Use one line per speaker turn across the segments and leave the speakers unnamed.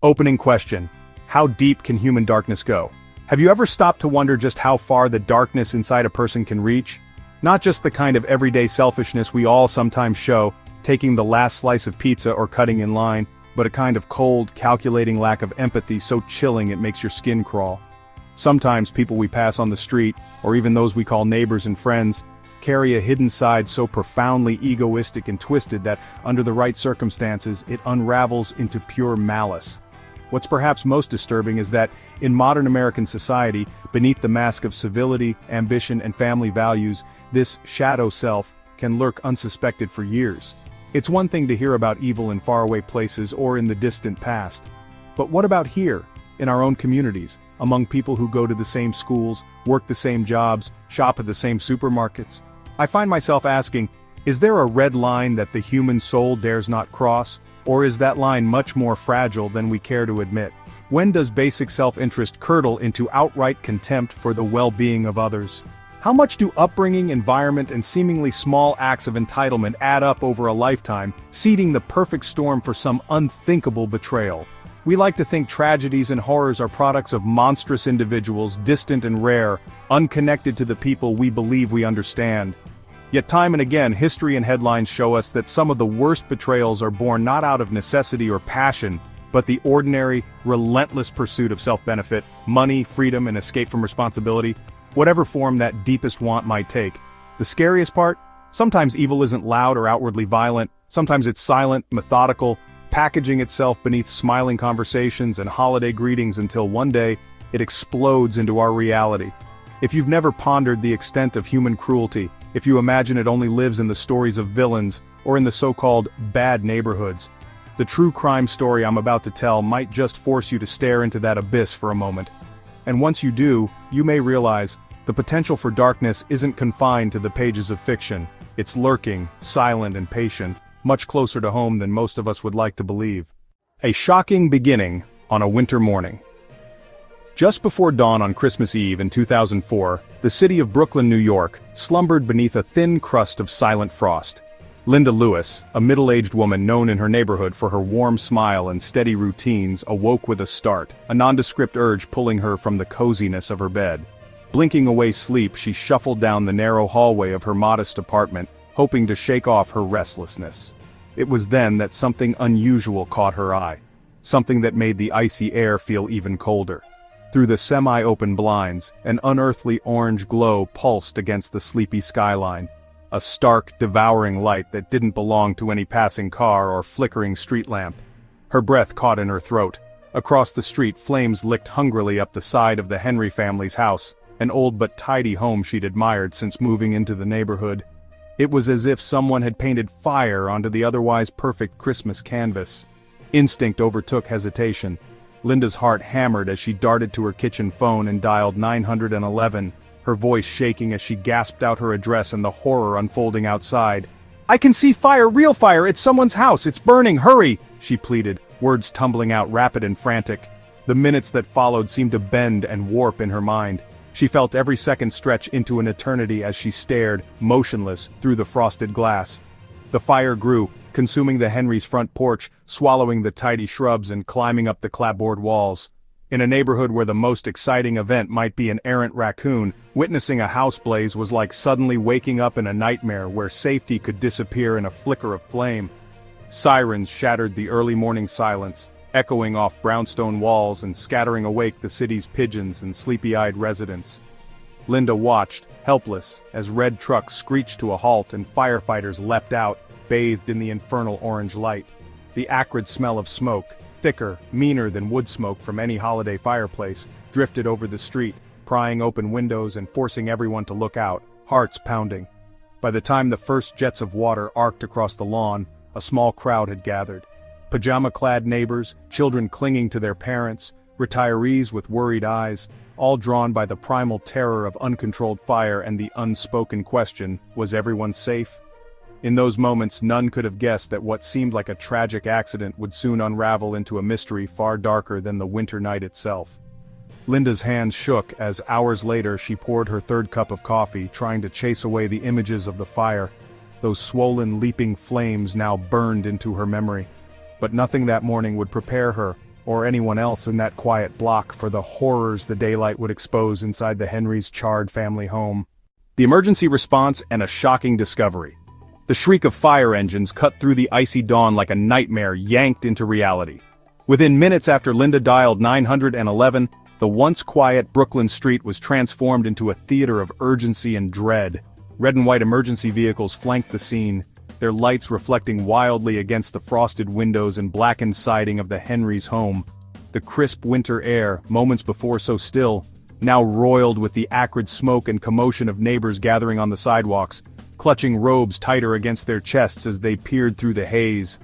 Opening question: how deep can human darkness go? Have you ever stopped to wonder just how far the darkness inside a person can reach? Not just the kind of everyday selfishness we all sometimes show, taking the last slice of pizza or cutting in line, but a kind of cold, calculating lack of empathy so chilling it makes your skin crawl. Sometimes people we pass on the street, or even those we call neighbors and friends, carry a hidden side so profoundly egoistic and twisted that, under the right circumstances, it unravels into pure malice. What's perhaps most disturbing is that, in modern American society, beneath the mask of civility, ambition, and family values, this shadow self can lurk unsuspected for years. It's one thing to hear about evil in faraway places or in the distant past. But what about here, in our own communities, among people who go to the same schools, work the same jobs, shop at the same supermarkets? I find myself asking, is there a red line that the human soul dares not cross? Or is that line much more fragile than we care to admit? When does basic self-interest curdle into outright contempt for the well-being of others? How much do upbringing, environment, and seemingly small acts of entitlement add up over a lifetime, seeding the perfect storm for some unthinkable betrayal? We like to think tragedies and horrors are products of monstrous individuals, distant and rare, unconnected to the people we believe we understand. Yet time and again, history and headlines show us that some of the worst betrayals are born not out of necessity or passion, but the ordinary, relentless pursuit of self-benefit, money, freedom, and escape from responsibility, whatever form that deepest want might take. The scariest part? Sometimes evil isn't loud or outwardly violent, sometimes it's silent, methodical, packaging itself beneath smiling conversations and holiday greetings until one day, it explodes into our reality. If you've never pondered the extent of human cruelty, if you imagine it only lives in the stories of villains, or in the so-called bad neighborhoods, the true crime story I'm about to tell might just force you to stare into that abyss for a moment. And once you do, you may realize, the potential for darkness isn't confined to the pages of fiction. It's lurking, silent and patient, much closer to home than most of us would like to believe. A shocking beginning on a winter morning. Just before dawn on Christmas Eve in 2004, the city of Brooklyn, New York, slumbered beneath a thin crust of silent frost. Linda Lewis, a middle-aged woman known in her neighborhood for her warm smile and steady routines, awoke with a start, a nondescript urge pulling her from the coziness of her bed. Blinking away sleep, she shuffled down the narrow hallway of her modest apartment, hoping to shake off her restlessness. It was then that something unusual caught her eye. Something that made the icy air feel even colder. Through the semi-open blinds, an unearthly orange glow pulsed against the sleepy skyline. A stark, devouring light that didn't belong to any passing car or flickering street lamp. Her breath caught in her throat. Across the street, flames licked hungrily up the side of the Henry family's house, an old but tidy home she'd admired since moving into the neighborhood. It was as if someone had painted fire onto the otherwise perfect Christmas canvas. Instinct overtook hesitation. Linda's heart hammered as she darted to her kitchen phone and dialed 911, her voice shaking as she gasped out her address and the horror unfolding outside. "I can see fire, real fire, it's someone's house, it's burning, hurry!" she pleaded, words tumbling out rapid and frantic. The minutes that followed seemed to bend and warp in her mind. She felt every second stretch into an eternity as she stared, motionless, through the frosted glass. The fire grew, consuming the Henry's front porch, swallowing the tidy shrubs and climbing up the clapboard walls. In a neighborhood where the most exciting event might be an errant raccoon, witnessing a house blaze was like suddenly waking up in a nightmare where safety could disappear in a flicker of flame. Sirens shattered the early morning silence, echoing off brownstone walls and scattering awake the city's pigeons and sleepy-eyed residents. Linda watched, helpless, as red trucks screeched to a halt and firefighters leapt out, bathed in the infernal orange light. The acrid smell of smoke, thicker, meaner than wood smoke from any holiday fireplace, drifted over the street, prying open windows and forcing everyone to look out, hearts pounding. By the time the first jets of water arced across the lawn, a small crowd had gathered. Pajama-clad neighbors, children clinging to their parents, retirees with worried eyes, all drawn by the primal terror of uncontrolled fire and the unspoken question, was everyone safe? In those moments, none could have guessed that what seemed like a tragic accident would soon unravel into a mystery far darker than the winter night itself. Linda's hands shook as hours later she poured her third cup of coffee, trying to chase away the images of the fire. Those swollen, leaping flames now burned into her memory. But nothing that morning would prepare her, or anyone else in that quiet block for the horrors the daylight would expose inside the Henrys' charred family home. The emergency response and a shocking discovery. The shriek of fire engines cut through the icy dawn like a nightmare yanked into reality. Within minutes after Linda dialed 911, the once quiet Brooklyn street was transformed into a theater of urgency and dread. Red and white emergency vehicles flanked the scene, their lights reflecting wildly against the frosted windows and blackened siding of the Henrys' home. The crisp winter air, moments before so still, now roiled with the acrid smoke and commotion of neighbors gathering on the sidewalks, clutching robes tighter against their chests as they peered through the haze.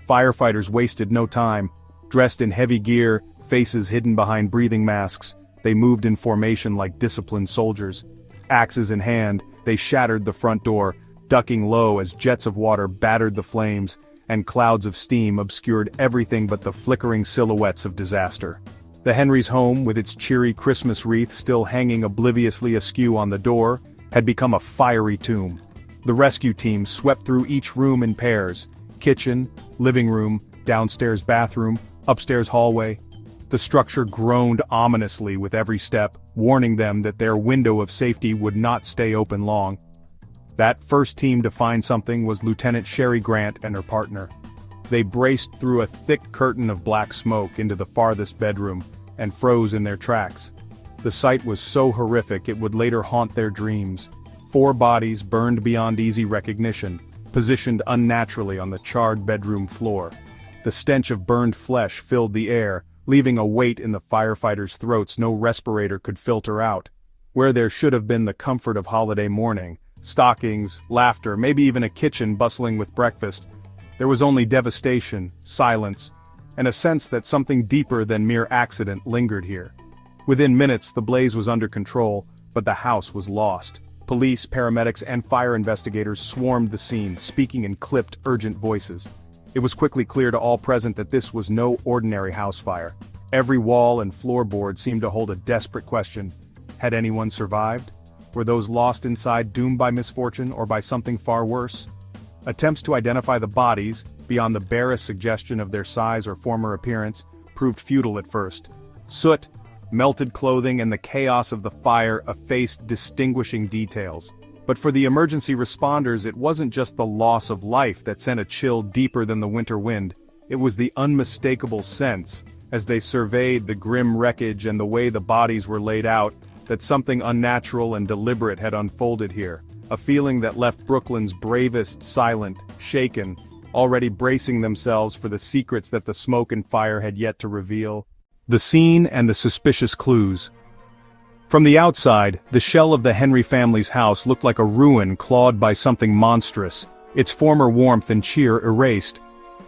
Firefighters wasted no time. Dressed in heavy gear, faces hidden behind breathing masks, they moved in formation like disciplined soldiers. Axes in hand, they shattered the front door, ducking low as jets of water battered the flames, and clouds of steam obscured everything but the flickering silhouettes of disaster. The Henrys' home, with its cheery Christmas wreath still hanging obliviously askew on the door, had become a fiery tomb. The rescue team swept through each room in pairs: kitchen, living room, downstairs bathroom, upstairs hallway. The structure groaned ominously with every step, warning them that their window of safety would not stay open long. That first team to find something was Lieutenant Sherry Grant and her partner. They braced through a thick curtain of black smoke into the farthest bedroom, and froze in their tracks. The sight was so horrific it would later haunt their dreams. 4 bodies burned beyond easy recognition, positioned unnaturally on the charred bedroom floor. The stench of burned flesh filled the air, leaving a weight in the firefighters' throats no respirator could filter out. Where there should have been the comfort of holiday morning, stockings, laughter, maybe even a kitchen bustling with breakfast, there was only devastation, silence, and a sense that something deeper than mere accident lingered here. Within minutes the blaze was under control, but the house was lost. Police, paramedics, and fire investigators swarmed the scene, speaking in clipped, urgent voices. It was quickly clear to all present that this was no ordinary house fire. Every wall and floorboard seemed to hold a desperate question. Had anyone survived? Were those lost inside doomed by misfortune or by something far worse? Attempts to identify the bodies, beyond the barest suggestion of their size or former appearance, proved futile at first. Soot, melted clothing, and the chaos of the fire effaced distinguishing details. But for the emergency responders, it wasn't just the loss of life that sent a chill deeper than the winter wind. It was the unmistakable sense, as they surveyed the grim wreckage and the way the bodies were laid out, that something unnatural and deliberate had unfolded here. A feeling that left Brooklyn's bravest silent, shaken, already bracing themselves for the secrets that the smoke and fire had yet to reveal. The scene and the suspicious clues. From the outside, the shell of the Henry family's house looked like a ruin clawed by something monstrous, its former warmth and cheer erased.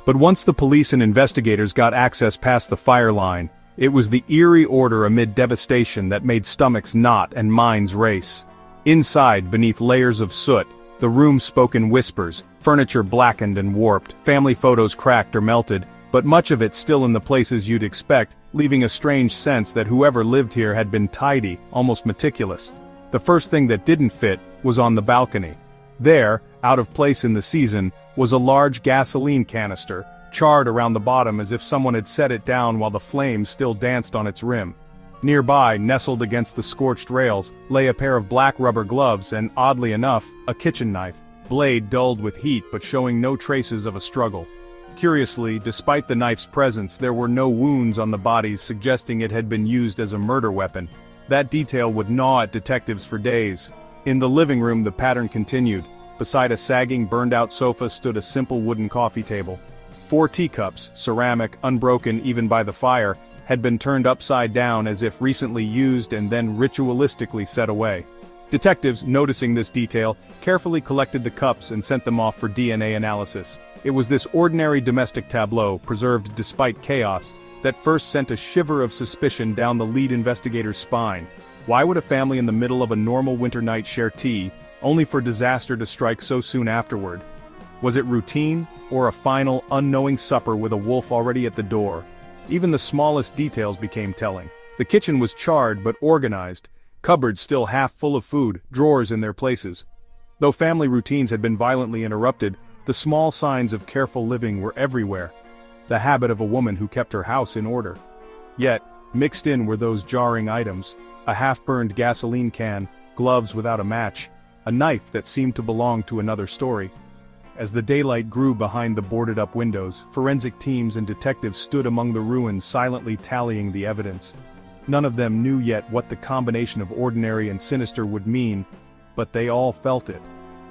But once the police and investigators got access past the fire line, it was the eerie order amid devastation that made stomachs knot and minds race. Inside, beneath layers of soot, the room spoke in whispers, furniture blackened and warped, family photos cracked or melted, but much of it still in the places you'd expect, leaving a strange sense that whoever lived here had been tidy, almost meticulous. The first thing that didn't fit was on the balcony. There, out of place in the season, was a large gasoline canister, charred around the bottom as if someone had set it down while the flames still danced on its rim. Nearby, nestled against the scorched rails, lay a pair of black rubber gloves and, oddly enough, a kitchen knife, blade dulled with heat but showing no traces of a struggle. Curiously, despite the knife's presence, there were no wounds on the bodies suggesting it had been used as a murder weapon. That detail would gnaw at detectives for days. In the living room the pattern continued. Beside a sagging, burned-out sofa stood a simple wooden coffee table. 4 teacups, ceramic, unbroken even by the fire, had been turned upside down as if recently used and then ritualistically set away. Detectives, noticing this detail, carefully collected the cups and sent them off for DNA analysis. It was this ordinary domestic tableau, preserved despite chaos, that first sent a shiver of suspicion down the lead investigator's spine. Why would a family in the middle of a normal winter night share tea, only for disaster to strike so soon afterward? Was it routine, or a final, unknowing supper with a wolf already at the door? Even the smallest details became telling. The kitchen was charred but organized, cupboards still half full of food, drawers in their places. Though family routines had been violently interrupted, the small signs of careful living were everywhere. the habit of a woman who kept her house in order. Yet, mixed in were those jarring items: a half-burned gasoline can, gloves without a match, a knife that seemed to belong to another story. As the daylight grew behind the boarded-up windows, forensic teams and detectives stood among the ruins silently tallying the evidence. None of them knew yet what the combination of ordinary and sinister would mean, but they all felt it.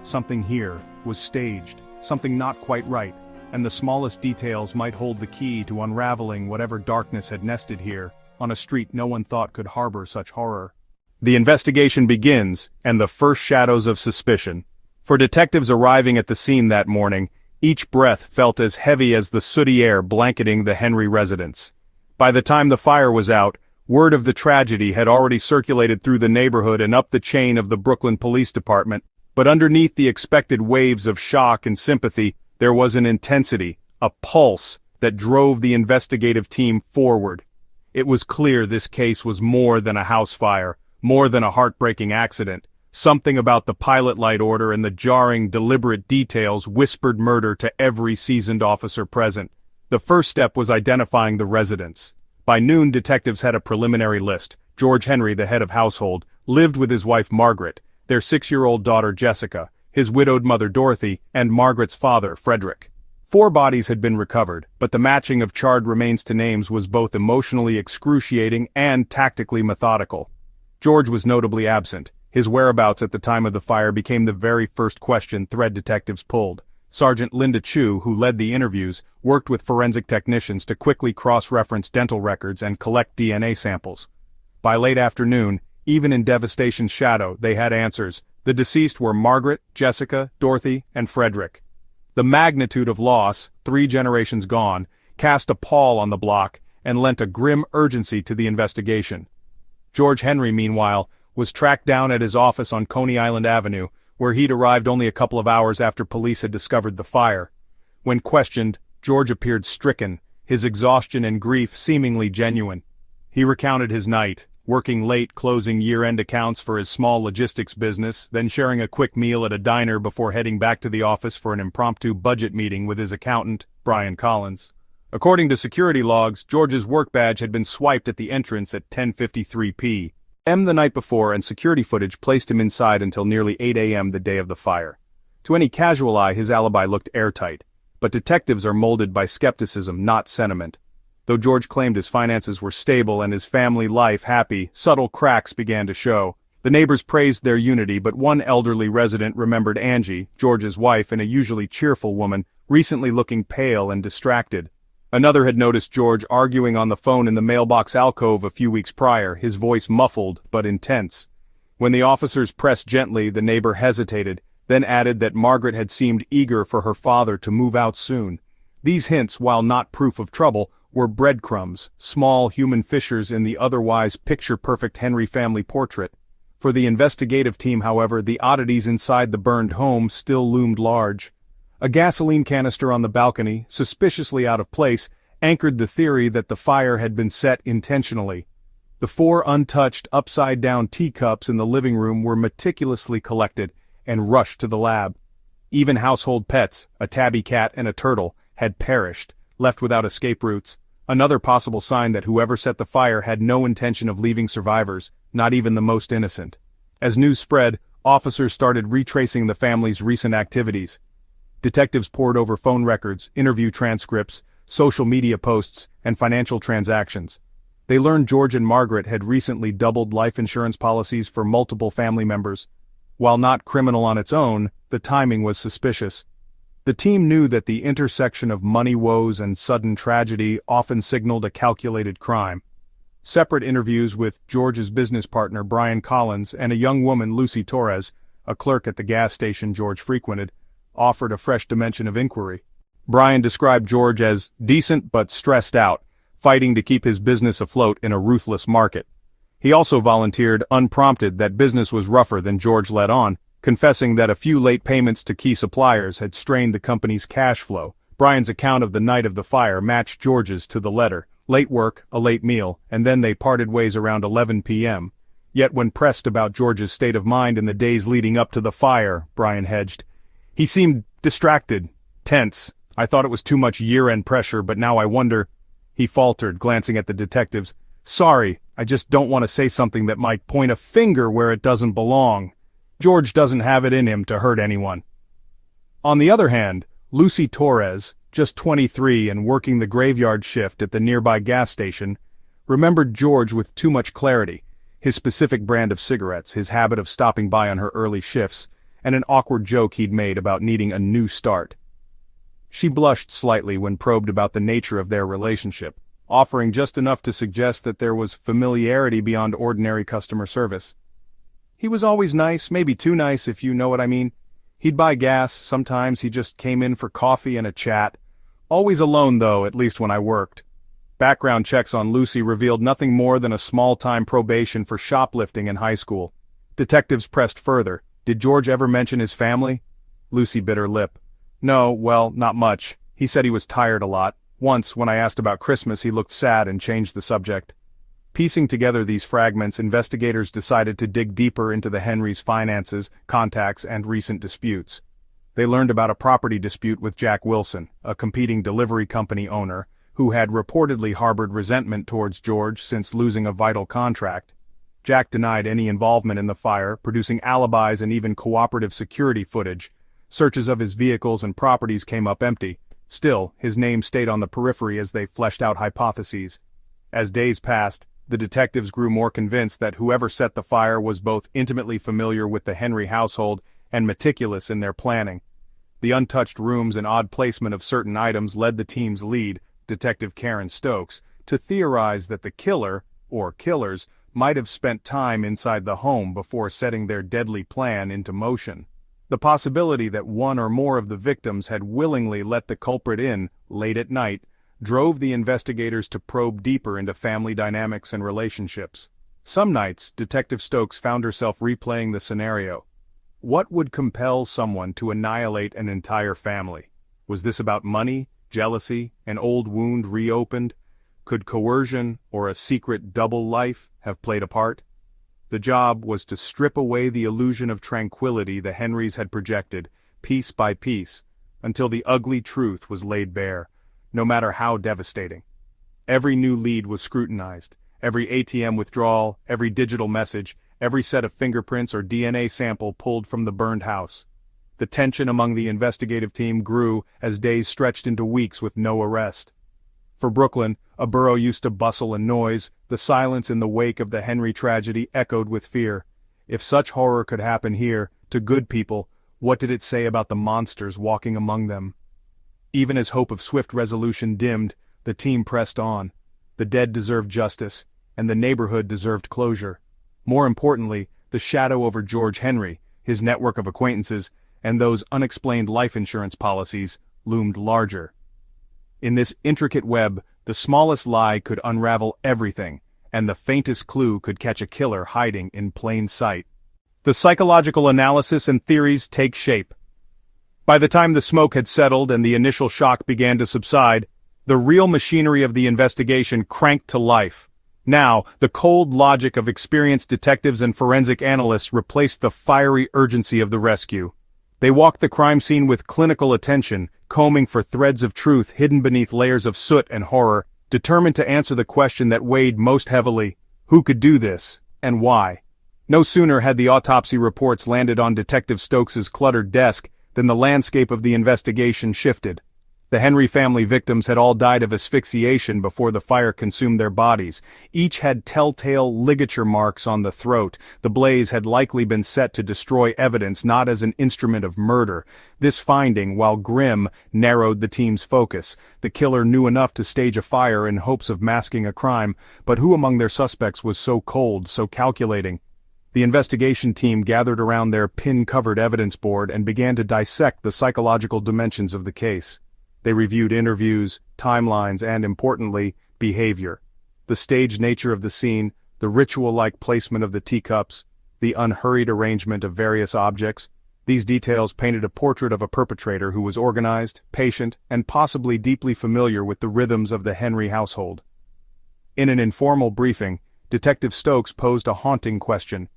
Something here was staged, something not quite right, and the smallest details might hold the key to unraveling whatever darkness had nested here, on a street no one thought could harbor such horror. The investigation begins, and the first shadows of suspicion. For detectives arriving at the scene that morning, each breath felt as heavy as the sooty air blanketing the Henry residence. By the time the fire was out, word of the tragedy had already circulated through the neighborhood and up the chain of the Brooklyn Police Department, but underneath the expected waves of shock and sympathy, there was an intensity, a pulse, that drove the investigative team forward. It was clear this case was more than a house fire, more than a heartbreaking accident. Something about the pilot light order and the jarring, deliberate details whispered murder to every seasoned officer present. The first step was identifying the residents. By noon, detectives had a preliminary list. George Henry, the head of household, lived with his wife Margaret, their 6-year-old daughter Jessica, his widowed mother Dorothy, and Margaret's father Frederick. 4 bodies had been recovered, but the matching of charred remains to names was both emotionally excruciating and tactically methodical. George was notably absent. His whereabouts at the time of the fire became the very first question thread detectives pulled. Sergeant Linda Chu, who led the interviews, worked with forensic technicians to quickly cross-reference dental records and collect DNA samples. By late afternoon, even in devastation's shadow, they had answers. The deceased were Margaret, Jessica, Dorothy, and Frederick. The magnitude of loss, 3 generations gone, cast a pall on the block and lent a grim urgency to the investigation. George Henry, meanwhile, was tracked down at his office on Coney Island Avenue, where he'd arrived only a couple of hours after police had discovered the fire. When questioned, George appeared stricken, his exhaustion and grief seemingly genuine. He recounted his night, working late closing year-end accounts for his small logistics business, then sharing a quick meal at a diner before heading back to the office for an impromptu budget meeting with his accountant, Brian Collins. According to security logs, George's work badge had been swiped at the entrance at 10:53 p.m. the night before, and security footage placed him inside until nearly 8 a.m. the day of the fire. To any casual eye, his alibi looked airtight, but detectives are molded by skepticism, not sentiment. Though George claimed his finances were stable and his family life happy, subtle cracks began to show. The neighbors praised their unity, but one elderly resident remembered Angie, George's wife and a usually cheerful woman, recently looking pale and distracted. Another had noticed George arguing on the phone in the mailbox alcove a few weeks prior, his voice muffled but intense. When the officers pressed gently, the neighbor hesitated, then added that Margaret had seemed eager for her father to move out soon. These hints, while not proof of trouble, were breadcrumbs, small human fissures in the otherwise picture-perfect Henry family portrait. For the investigative team, however, the oddities inside the burned home still loomed large. A gasoline canister on the balcony, suspiciously out of place, anchored the theory that the fire had been set intentionally. The 4 untouched, upside-down teacups in the living room were meticulously collected and rushed to the lab. Even household pets, a tabby cat and a turtle, had perished, left without escape routes. Another possible sign that whoever set the fire had no intention of leaving survivors, not even the most innocent. As news spread, officers started retracing the family's recent activities. Detectives pored over phone records, interview transcripts, social media posts, and financial transactions. They learned George and Margaret had recently doubled life insurance policies for multiple family members. While not criminal on its own, the timing was suspicious. The team knew that the intersection of money woes and sudden tragedy often signaled a calculated crime. Separate interviews with George's business partner Brian Collins and a young woman, Lucy Torres, a clerk at the gas station George frequented, offered a fresh dimension of inquiry. Brian described George as decent but stressed out, fighting to keep his business afloat in a ruthless market. He also volunteered, unprompted, that business was rougher than George let on, confessing that a few late payments to key suppliers had strained the company's cash flow. Brian's account of the night of the fire matched George's to the letter. Late work, a late meal, and then they parted ways around 11 p.m. Yet when pressed about George's state of mind in the days leading up to the fire, Brian hedged. He seemed distracted, tense, I thought it was too much year-end pressure, but now I wonder," he faltered, glancing at the detectives. "Sorry, I just don't want to say something that might point a finger where it doesn't belong. George doesn't have it in him to hurt anyone." On the other hand, Lucy Torres, just 23 and working the graveyard shift at the nearby gas station, remembered George with too much clarity: his specific brand of cigarettes, his habit of stopping by on her early shifts, and an awkward joke he'd made about needing a new start. She blushed slightly when probed about the nature of their relationship, offering just enough to suggest that there was familiarity beyond ordinary customer service. "He was always nice, maybe too nice if you know what I mean. He'd buy gas, sometimes he just came in for coffee and a chat. Always alone though, at least when I worked." Background checks on Lucy revealed nothing more than a small-time probation for shoplifting in high school. Detectives pressed further. "Did George ever mention his family?" Lucy bit her lip. "No, well, not much. He said he was tired a lot. Once, when I asked about Christmas, he looked sad and changed the subject." Piecing together these fragments, investigators decided to dig deeper into the Henrys' finances, contacts, and recent disputes. They learned about a property dispute with Jack Wilson, a competing delivery company owner, who had reportedly harbored resentment towards George since losing a vital contract. Jack denied any involvement in the fire, producing alibis and even cooperative security footage. Searches of his vehicles and properties came up empty. Still, his name stayed on the periphery as they fleshed out hypotheses. As days passed, the detectives grew more convinced that whoever set the fire was both intimately familiar with the Henry household and meticulous in their planning. The untouched rooms and odd placement of certain items led the team's lead, Detective Karen Stokes, to theorize that the killer, or killers, might have spent time inside the home before setting their deadly plan into motion. The possibility that one or more of the victims had willingly let the culprit in, late at night, drove the investigators to probe deeper into family dynamics and relationships. Some nights, Detective Stokes found herself replaying the scenario. What would compel someone to annihilate an entire family? Was this about money, jealousy, an old wound reopened? Could coercion or a secret double life have played a part? The job was to strip away the illusion of tranquility the Henrys had projected, piece by piece, until the ugly truth was laid bare, no matter how devastating. Every new lead was scrutinized, every ATM withdrawal, every digital message, every set of fingerprints or DNA sample pulled from the burned house. The tension among the investigative team grew as days stretched into weeks with no arrest. For Brooklyn, a borough used to bustle and noise, the silence in the wake of the Henry tragedy echoed with fear. If such horror could happen here, to good people, what did it say about the monsters walking among them? Even as hope of swift resolution dimmed, the team pressed on. The dead deserved justice, and the neighborhood deserved closure. More importantly, the shadow over George Henry, his network of acquaintances, and those unexplained life insurance policies, loomed larger. In this intricate web, the smallest lie could unravel everything, and the faintest clue could catch a killer hiding in plain sight. The psychological analysis and theories take shape. By the time the smoke had settled and the initial shock began to subside, the real machinery of the investigation cranked to life. Now, the cold logic of experienced detectives and forensic analysts replaced the fiery urgency of the rescue. They walked the crime scene with clinical attention, combing for threads of truth hidden beneath layers of soot and horror, determined to answer the question that weighed most heavily: who could do this, and why? No sooner had the autopsy reports landed on Detective Stokes's cluttered desk than the landscape of the investigation shifted. The Henry family victims had all died of asphyxiation before the fire consumed their bodies. Each had telltale ligature marks on the throat. The blaze had likely been set to destroy evidence, not as an instrument of murder. This finding, while grim, narrowed the team's focus. The killer knew enough to stage a fire in hopes of masking a crime, but who among their suspects was so cold, so calculating? The investigation team gathered around their pin-covered evidence board and began to dissect the psychological dimensions of the case. They reviewed interviews, timelines, and, importantly, behavior. The staged nature of the scene, the ritual-like placement of the teacups, the unhurried arrangement of various objects. These details painted a portrait of a perpetrator who was organized, patient, and possibly deeply familiar with the rhythms of the Henry household. In an informal briefing, Detective Stokes posed a haunting question.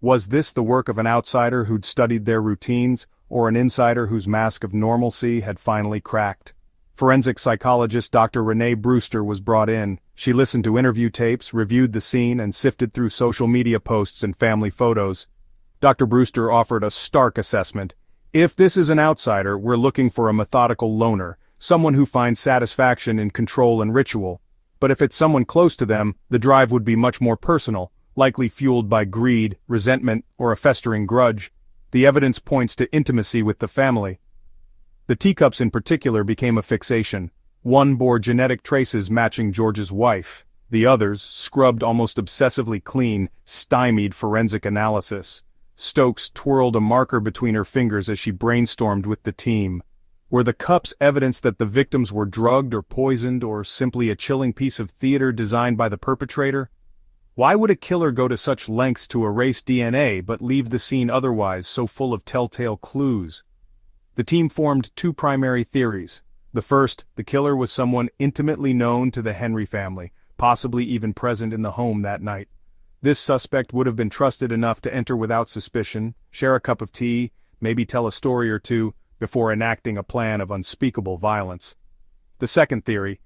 Was this the work of an outsider who'd studied their routines, or an insider whose mask of normalcy had finally cracked? Forensic psychologist Dr. Renee Brewster was brought in. She listened to interview tapes, reviewed the scene, and sifted through social media posts and family photos. Dr. Brewster offered a stark assessment. If this is an outsider, we're looking for a methodical loner, someone who finds satisfaction in control and ritual. But if it's someone close to them, the drive would be much more personal, likely fueled by greed, resentment, or a festering grudge. The evidence points to intimacy with the family. The teacups in particular became a fixation. One bore genetic traces matching George's wife. The others, scrubbed almost obsessively clean, stymied forensic analysis. Stokes twirled a marker between her fingers as she brainstormed with the team. Were the cups evidence that the victims were drugged or poisoned, or simply a chilling piece of theater designed by the perpetrator? Why would a killer go to such lengths to erase DNA but leave the scene otherwise so full of telltale clues? The team formed two primary theories. The first, the killer was someone intimately known to the Henry family, possibly even present in the home that night. This suspect would have been trusted enough to enter without suspicion, share a cup of tea, maybe tell a story or two, before enacting a plan of unspeakable violence. The second theory,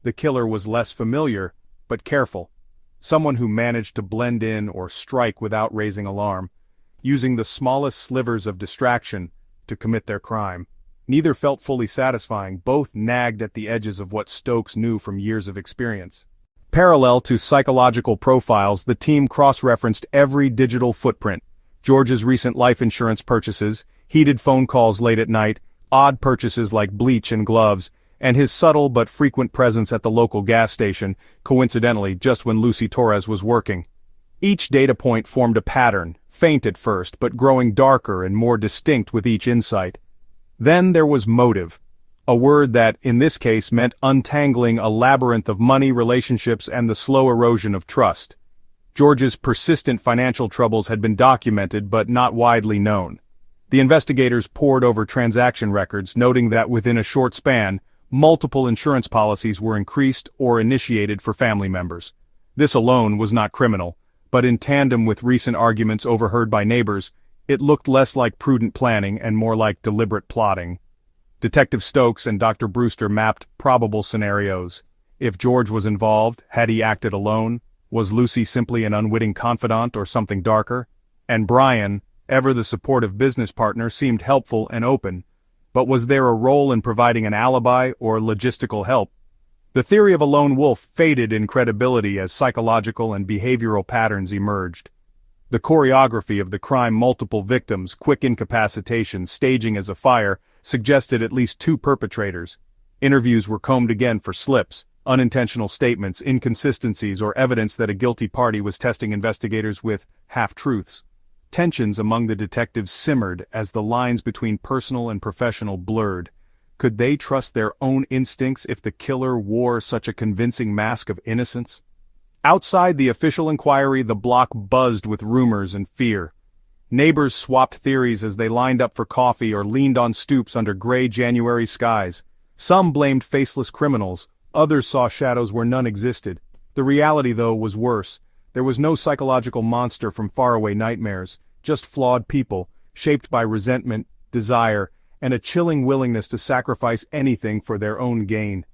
the killer was less familiar, but careful. Someone who managed to blend in or strike without raising alarm, using the smallest slivers of distraction to commit their crime. Neither felt fully satisfying, both nagged at the edges of what Stokes knew from years of experience. Parallel to psychological profiles, the team cross-referenced every digital footprint. George's recent life insurance purchases, heated phone calls late at night, odd purchases like bleach and gloves, and his subtle but frequent presence at the local gas station, coincidentally just when Lucy Torres was working. Each data point formed a pattern, faint at first but growing darker and more distinct with each insight. Then there was motive, a word that, in this case, meant untangling a labyrinth of money, relationships, and the slow erosion of trust. George's persistent financial troubles had been documented but not widely known. The investigators pored over transaction records, noting that within a short span, multiple insurance policies were increased or initiated for family members. This alone was not criminal, but in tandem with recent arguments overheard by neighbors, it looked less like prudent planning and more like deliberate plotting. Detective Stokes and Dr. Brewster mapped probable scenarios. If George was involved, had he acted alone? Was Lucy simply an unwitting confidant or something darker? And Brian, ever the supportive business partner, seemed helpful and open. But was there a role in providing an alibi or logistical help? The theory of a lone wolf faded in credibility as psychological and behavioral patterns emerged. The choreography of the crime, multiple victims, quick incapacitation, staging as a fire, suggested at least two perpetrators. Interviews were combed again for slips, unintentional statements, inconsistencies, or evidence that a guilty party was testing investigators with half-truths. Tensions among the detectives simmered as the lines between personal and professional blurred. Could they trust their own instincts if the killer wore such a convincing mask of innocence? Outside the official inquiry, the block buzzed with rumors and fear. Neighbors swapped theories as they lined up for coffee or leaned on stoops under gray January skies. Some blamed faceless criminals, others saw shadows where none existed. The reality, though, was worse. There was no psychological monster from faraway nightmares, just flawed people, shaped by resentment, desire, and a chilling willingness to sacrifice anything for their own gain.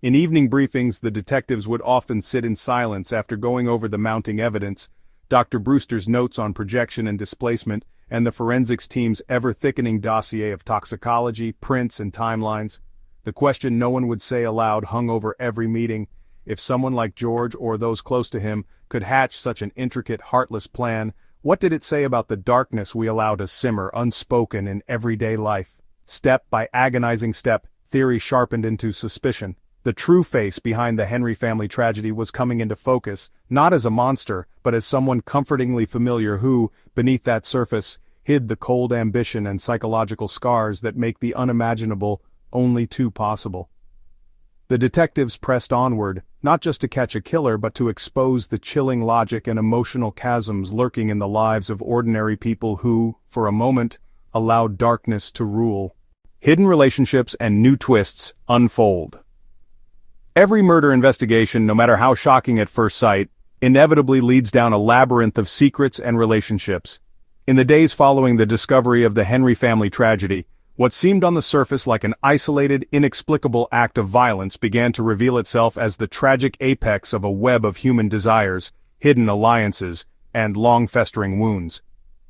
In evening briefings, the detectives would often sit in silence after going over the mounting evidence, Dr. Brewster's notes on projection and displacement, and the forensics team's ever-thickening dossier of toxicology, prints, and timelines. The question no one would say aloud hung over every meeting: if someone like George or those close to him could hatch such an intricate, heartless plan, what did it say about the darkness we allow to simmer unspoken in everyday life? Step by agonizing step, theory sharpened into suspicion. The true face behind the Henry family tragedy was coming into focus, not as a monster, but as someone comfortingly familiar who, beneath that surface, hid the cold ambition and psychological scars that make the unimaginable only too possible. The detectives pressed onward, not just to catch a killer but to expose the chilling logic and emotional chasms lurking in the lives of ordinary people who, for a moment, allowed darkness to rule. Hidden relationships and new twists unfold. Every murder investigation, no matter how shocking at first sight, inevitably leads down a labyrinth of secrets and relationships. In the days following the discovery of the Henry family tragedy, What seemed on the surface like an isolated, inexplicable act of violence began to reveal itself as the tragic apex of a web of human desires, hidden alliances, and long-festering wounds.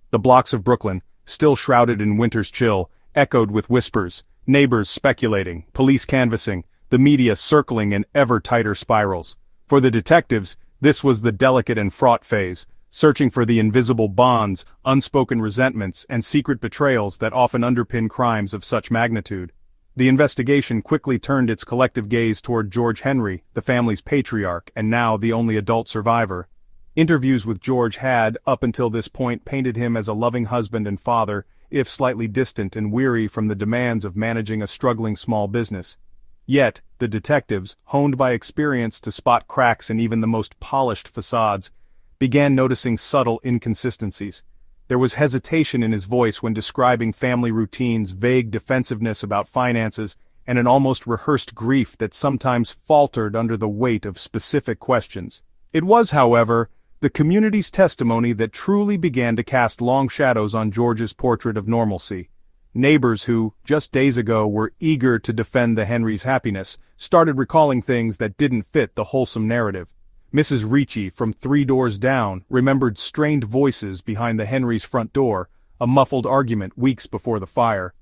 The blocks of Brooklyn, still shrouded in winter's chill, echoed with whispers, neighbors speculating, police canvassing, the media circling in ever-tighter spirals. For the detectives, this was the delicate and fraught phase, searching for the invisible bonds, unspoken resentments, and secret betrayals that often underpin crimes of such magnitude. The investigation quickly turned its collective gaze toward George Henry, the family's patriarch and now the only adult survivor. Interviews with George had, up until this point, painted him as a loving husband and father, if slightly distant and weary from the demands of managing a struggling small business. Yet, the detectives, honed by experience to spot cracks in even the most polished facades, began noticing subtle inconsistencies. There was hesitation in his voice when describing family routines, vague defensiveness about finances, and an almost rehearsed grief that sometimes faltered under the weight of specific questions. It was, however, the community's testimony that truly began to cast long shadows on George's portrait of normalcy. Neighbors who, just days ago, were eager to defend the Henrys' happiness, started recalling things that didn't fit the wholesome narrative. Mrs. Ricci, from 3 doors down, remembered strained voices behind the Henrys' front door, a muffled argument weeks before the fire.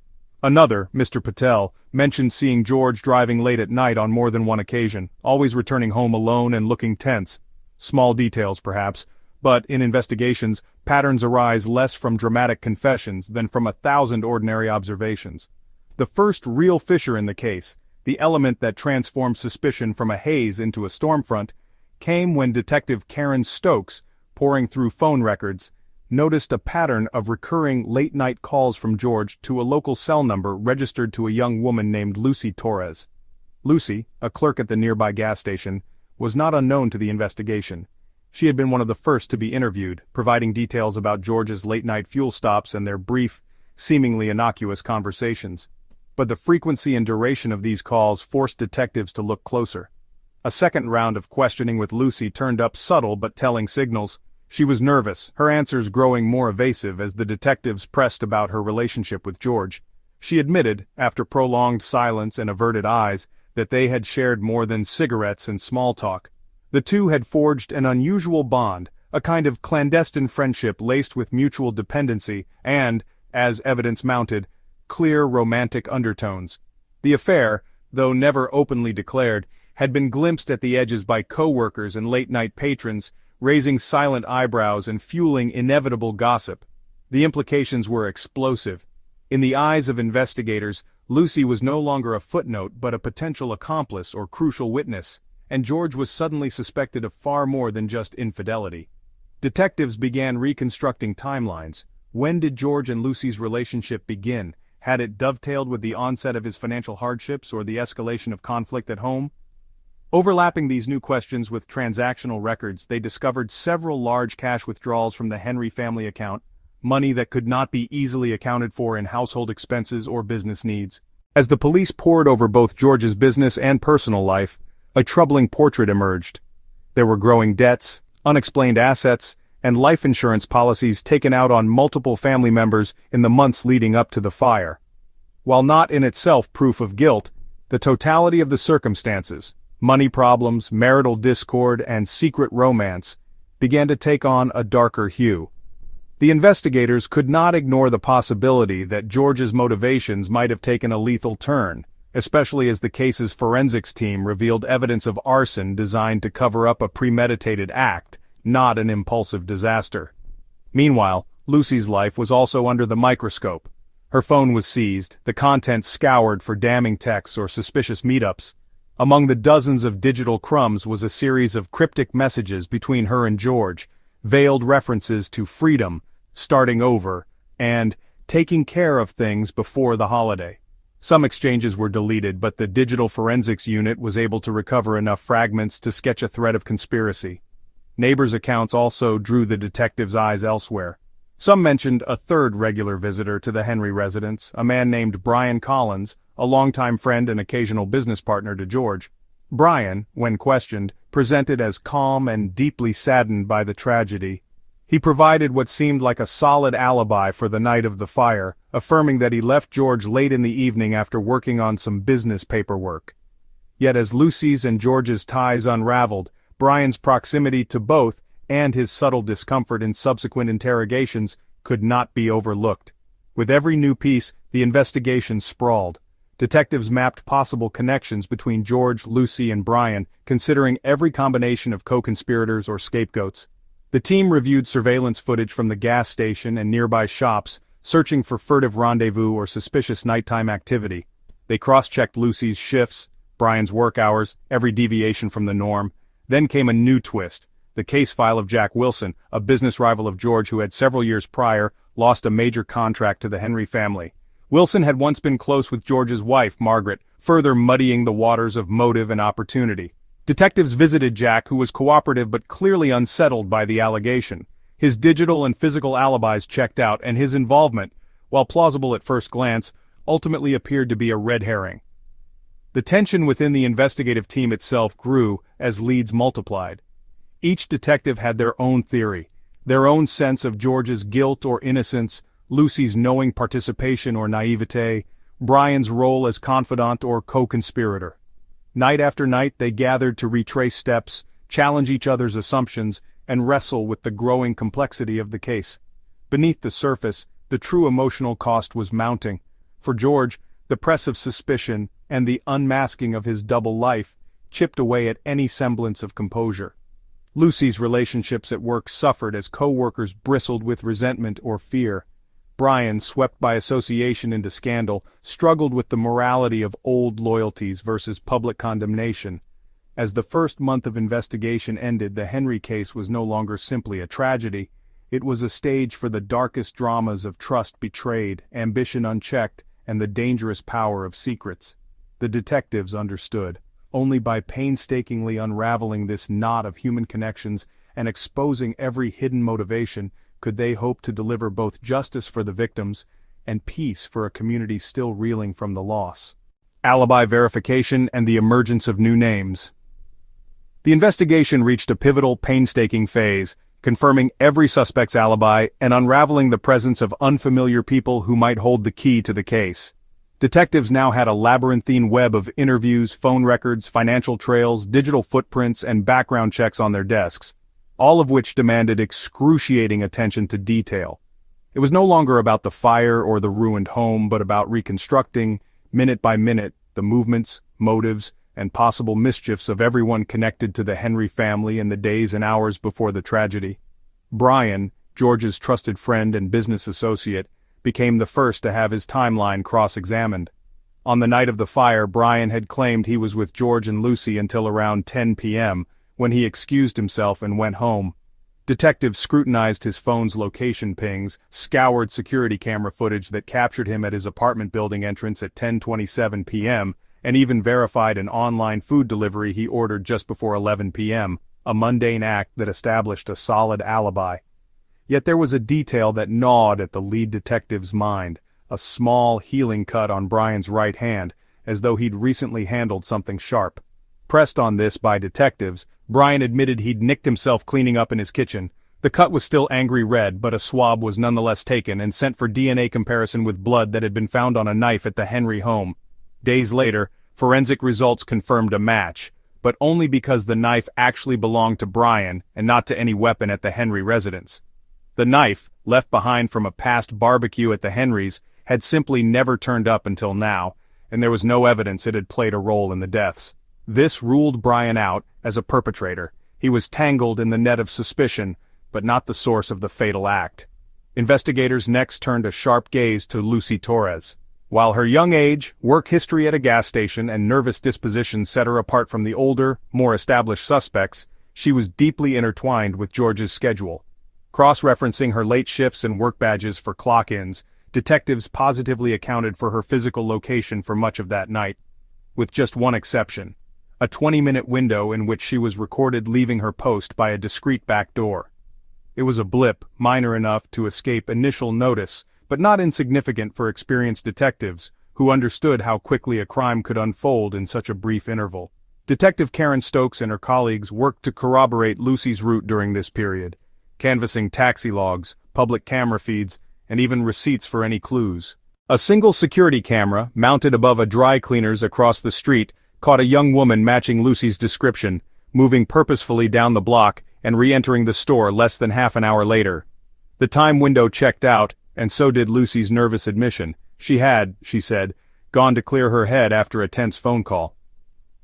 Another, Mr. Patel, mentioned seeing George driving late at night on more than one occasion, always returning home alone and looking tense. Small details, perhaps, but in investigations, patterns arise less from dramatic confessions than from 1,000 ordinary observations. The first real fissure in the case, the element that transformed suspicion from a haze into a storm front, came when Detective Karen Stokes, poring through phone records, noticed a pattern of recurring late-night calls from George to a local cell number registered to a young woman named Lucy Torres. Lucy, a clerk at the nearby gas station, was not unknown to the investigation. She had been one of the first to be interviewed, providing details about George's late-night fuel stops and their brief, seemingly innocuous conversations. But the frequency and duration of these calls forced detectives to look closer. A second round of questioning with Lucy turned up subtle but telling signals. She was nervous, her answers growing more evasive as the detectives pressed about her relationship with George. She admitted, after prolonged silence and averted eyes, that they had shared more than cigarettes and small talk. The two had forged an unusual bond, a kind of clandestine friendship laced with mutual dependency and, as evidence mounted, clear romantic undertones. The affair, though never openly declared, had been glimpsed at the edges by co-workers and late-night patrons, raising silent eyebrows and fueling inevitable gossip. The implications were explosive. In the eyes of investigators, Lucy was no longer a footnote but a potential accomplice or crucial witness, and George was suddenly suspected of far more than just infidelity. Detectives began reconstructing timelines. When did George and Lucy's relationship begin? Had it dovetailed with the onset of his financial hardships or the escalation of conflict at home? Overlapping these new questions with transactional records, they discovered several large cash withdrawals from the Henry family account, money that could not be easily accounted for in household expenses or business needs. As the police pored over both George's business and personal life, a troubling portrait emerged. There were growing debts, unexplained assets, and life insurance policies taken out on multiple family members in the months leading up to the fire. While not in itself proof of guilt, the totality of the circumstances, money problems, marital discord, and secret romance, began to take on a darker hue. The investigators could not ignore the possibility that George's motivations might have taken a lethal turn, especially as the case's forensics team revealed evidence of arson designed to cover up a premeditated act, not an impulsive disaster. Meanwhile, Lucy's life was also under the microscope. Her phone was seized, the contents scoured for damning texts or suspicious meetups. Among the dozens of digital crumbs was a series of cryptic messages between her and George, veiled references to freedom, starting over, and taking care of things before the holiday. Some exchanges were deleted, but the digital forensics unit was able to recover enough fragments to sketch a thread of conspiracy. Neighbors' accounts also drew the detectives' eyes elsewhere. Some mentioned a third regular visitor to the Henry residence, a man named Brian Collins, a longtime friend and occasional business partner to George. Brian, when questioned, presented as calm and deeply saddened by the tragedy. He provided what seemed like a solid alibi for the night of the fire, affirming that he left George late in the evening after working on some business paperwork. Yet as Lucy's and George's ties unraveled, Brian's proximity to both, and his subtle discomfort in subsequent interrogations, could not be overlooked. With every new piece, the investigation sprawled. Detectives mapped possible connections between George, Lucy, and Brian, considering every combination of co-conspirators or scapegoats. The team reviewed surveillance footage from the gas station and nearby shops, searching for furtive rendezvous or suspicious nighttime activity. They cross-checked Lucy's shifts, Brian's work hours, every deviation from the norm. Then came a new twist. The case file of Jack Wilson, a business rival of George who had several years prior lost a major contract to the Henry family. Wilson had once been close with George's wife, Margaret, further muddying the waters of motive and opportunity. Detectives visited Jack, who was cooperative but clearly unsettled by the allegation. His digital and physical alibis checked out, and his involvement, while plausible at first glance, ultimately appeared to be a red herring. The tension within the investigative team itself grew as leads multiplied. Each detective had their own theory, their own sense of George's guilt or innocence, Lucy's knowing participation or naivete, Brian's role as confidant or co-conspirator. Night after night they gathered to retrace steps, challenge each other's assumptions, and wrestle with the growing complexity of the case. Beneath the surface, the true emotional cost was mounting. For George, the press of suspicion and the unmasking of his double life chipped away at any semblance of composure. Lucy's relationships at work suffered as co-workers bristled with resentment or fear. Brian, swept by association into scandal, struggled with the morality of old loyalties versus public condemnation. As the first month of investigation ended, the Henry case was no longer simply a tragedy. It was a stage for the darkest dramas of trust betrayed, ambition unchecked, and the dangerous power of secrets. The detectives understood. Only by painstakingly unraveling this knot of human connections and exposing every hidden motivation could they hope to deliver both justice for the victims and peace for a community still reeling from the loss. Alibi verification and the emergence of new names. The investigation reached a pivotal, painstaking phase, confirming every suspect's alibi and unraveling the presence of unfamiliar people who might hold the key to the case. Detectives now had a labyrinthine web of interviews, phone records, financial trails, digital footprints, and background checks on their desks, all of which demanded excruciating attention to detail. It was no longer about the fire or the ruined home, but about reconstructing, minute by minute, the movements, motives, and possible mischiefs of everyone connected to the Henry family in the days and hours before the tragedy. Brian, George's trusted friend and business associate, became the first to have his timeline cross-examined. On the night of the fire, Brian had claimed he was with George and Lucy until around 10 p.m., when he excused himself and went home. Detectives scrutinized his phone's location pings, scoured security camera footage that captured him at his apartment building entrance at 10:27 p.m., and even verified an online food delivery he ordered just before 11 p.m., a mundane act that established a solid alibi. Yet there was a detail that gnawed at the lead detective's mind, a small healing cut on Brian's right hand, as though he'd recently handled something sharp. Pressed on this by detectives, Brian admitted he'd nicked himself cleaning up in his kitchen. The cut was still angry red, but a swab was nonetheless taken and sent for DNA comparison with blood that had been found on a knife at the Henry home. Days later, forensic results confirmed a match, but only because the knife actually belonged to Brian and not to any weapon at the Henry residence. The knife, left behind from a past barbecue at the Henrys, had simply never turned up until now, and there was no evidence it had played a role in the deaths. This ruled Brian out as a perpetrator. He was tangled in the net of suspicion, but not the source of the fatal act. Investigators next turned a sharp gaze to Lucy Torres. While her young age, work history at a gas station, and nervous disposition set her apart from the older, more established suspects, she was deeply intertwined with George's schedule. Cross-referencing her late shifts and work badges for clock-ins, detectives positively accounted for her physical location for much of that night, with just one exception: a 20-minute window in which she was recorded leaving her post by a discreet back door. It was a blip, minor enough to escape initial notice, but not insignificant for experienced detectives, who understood how quickly a crime could unfold in such a brief interval. Detective Karen Stokes and her colleagues worked to corroborate Lucy's route during this period. canvassing taxi logs, public camera feeds, and even receipts for any clues. A single security camera, mounted above a dry cleaner's across the street, caught a young woman matching Lucy's description, moving purposefully down the block and re-entering the store less than half an hour later. The time window checked out, and so did Lucy's nervous admission. She had, she said, gone to clear her head after a tense phone call.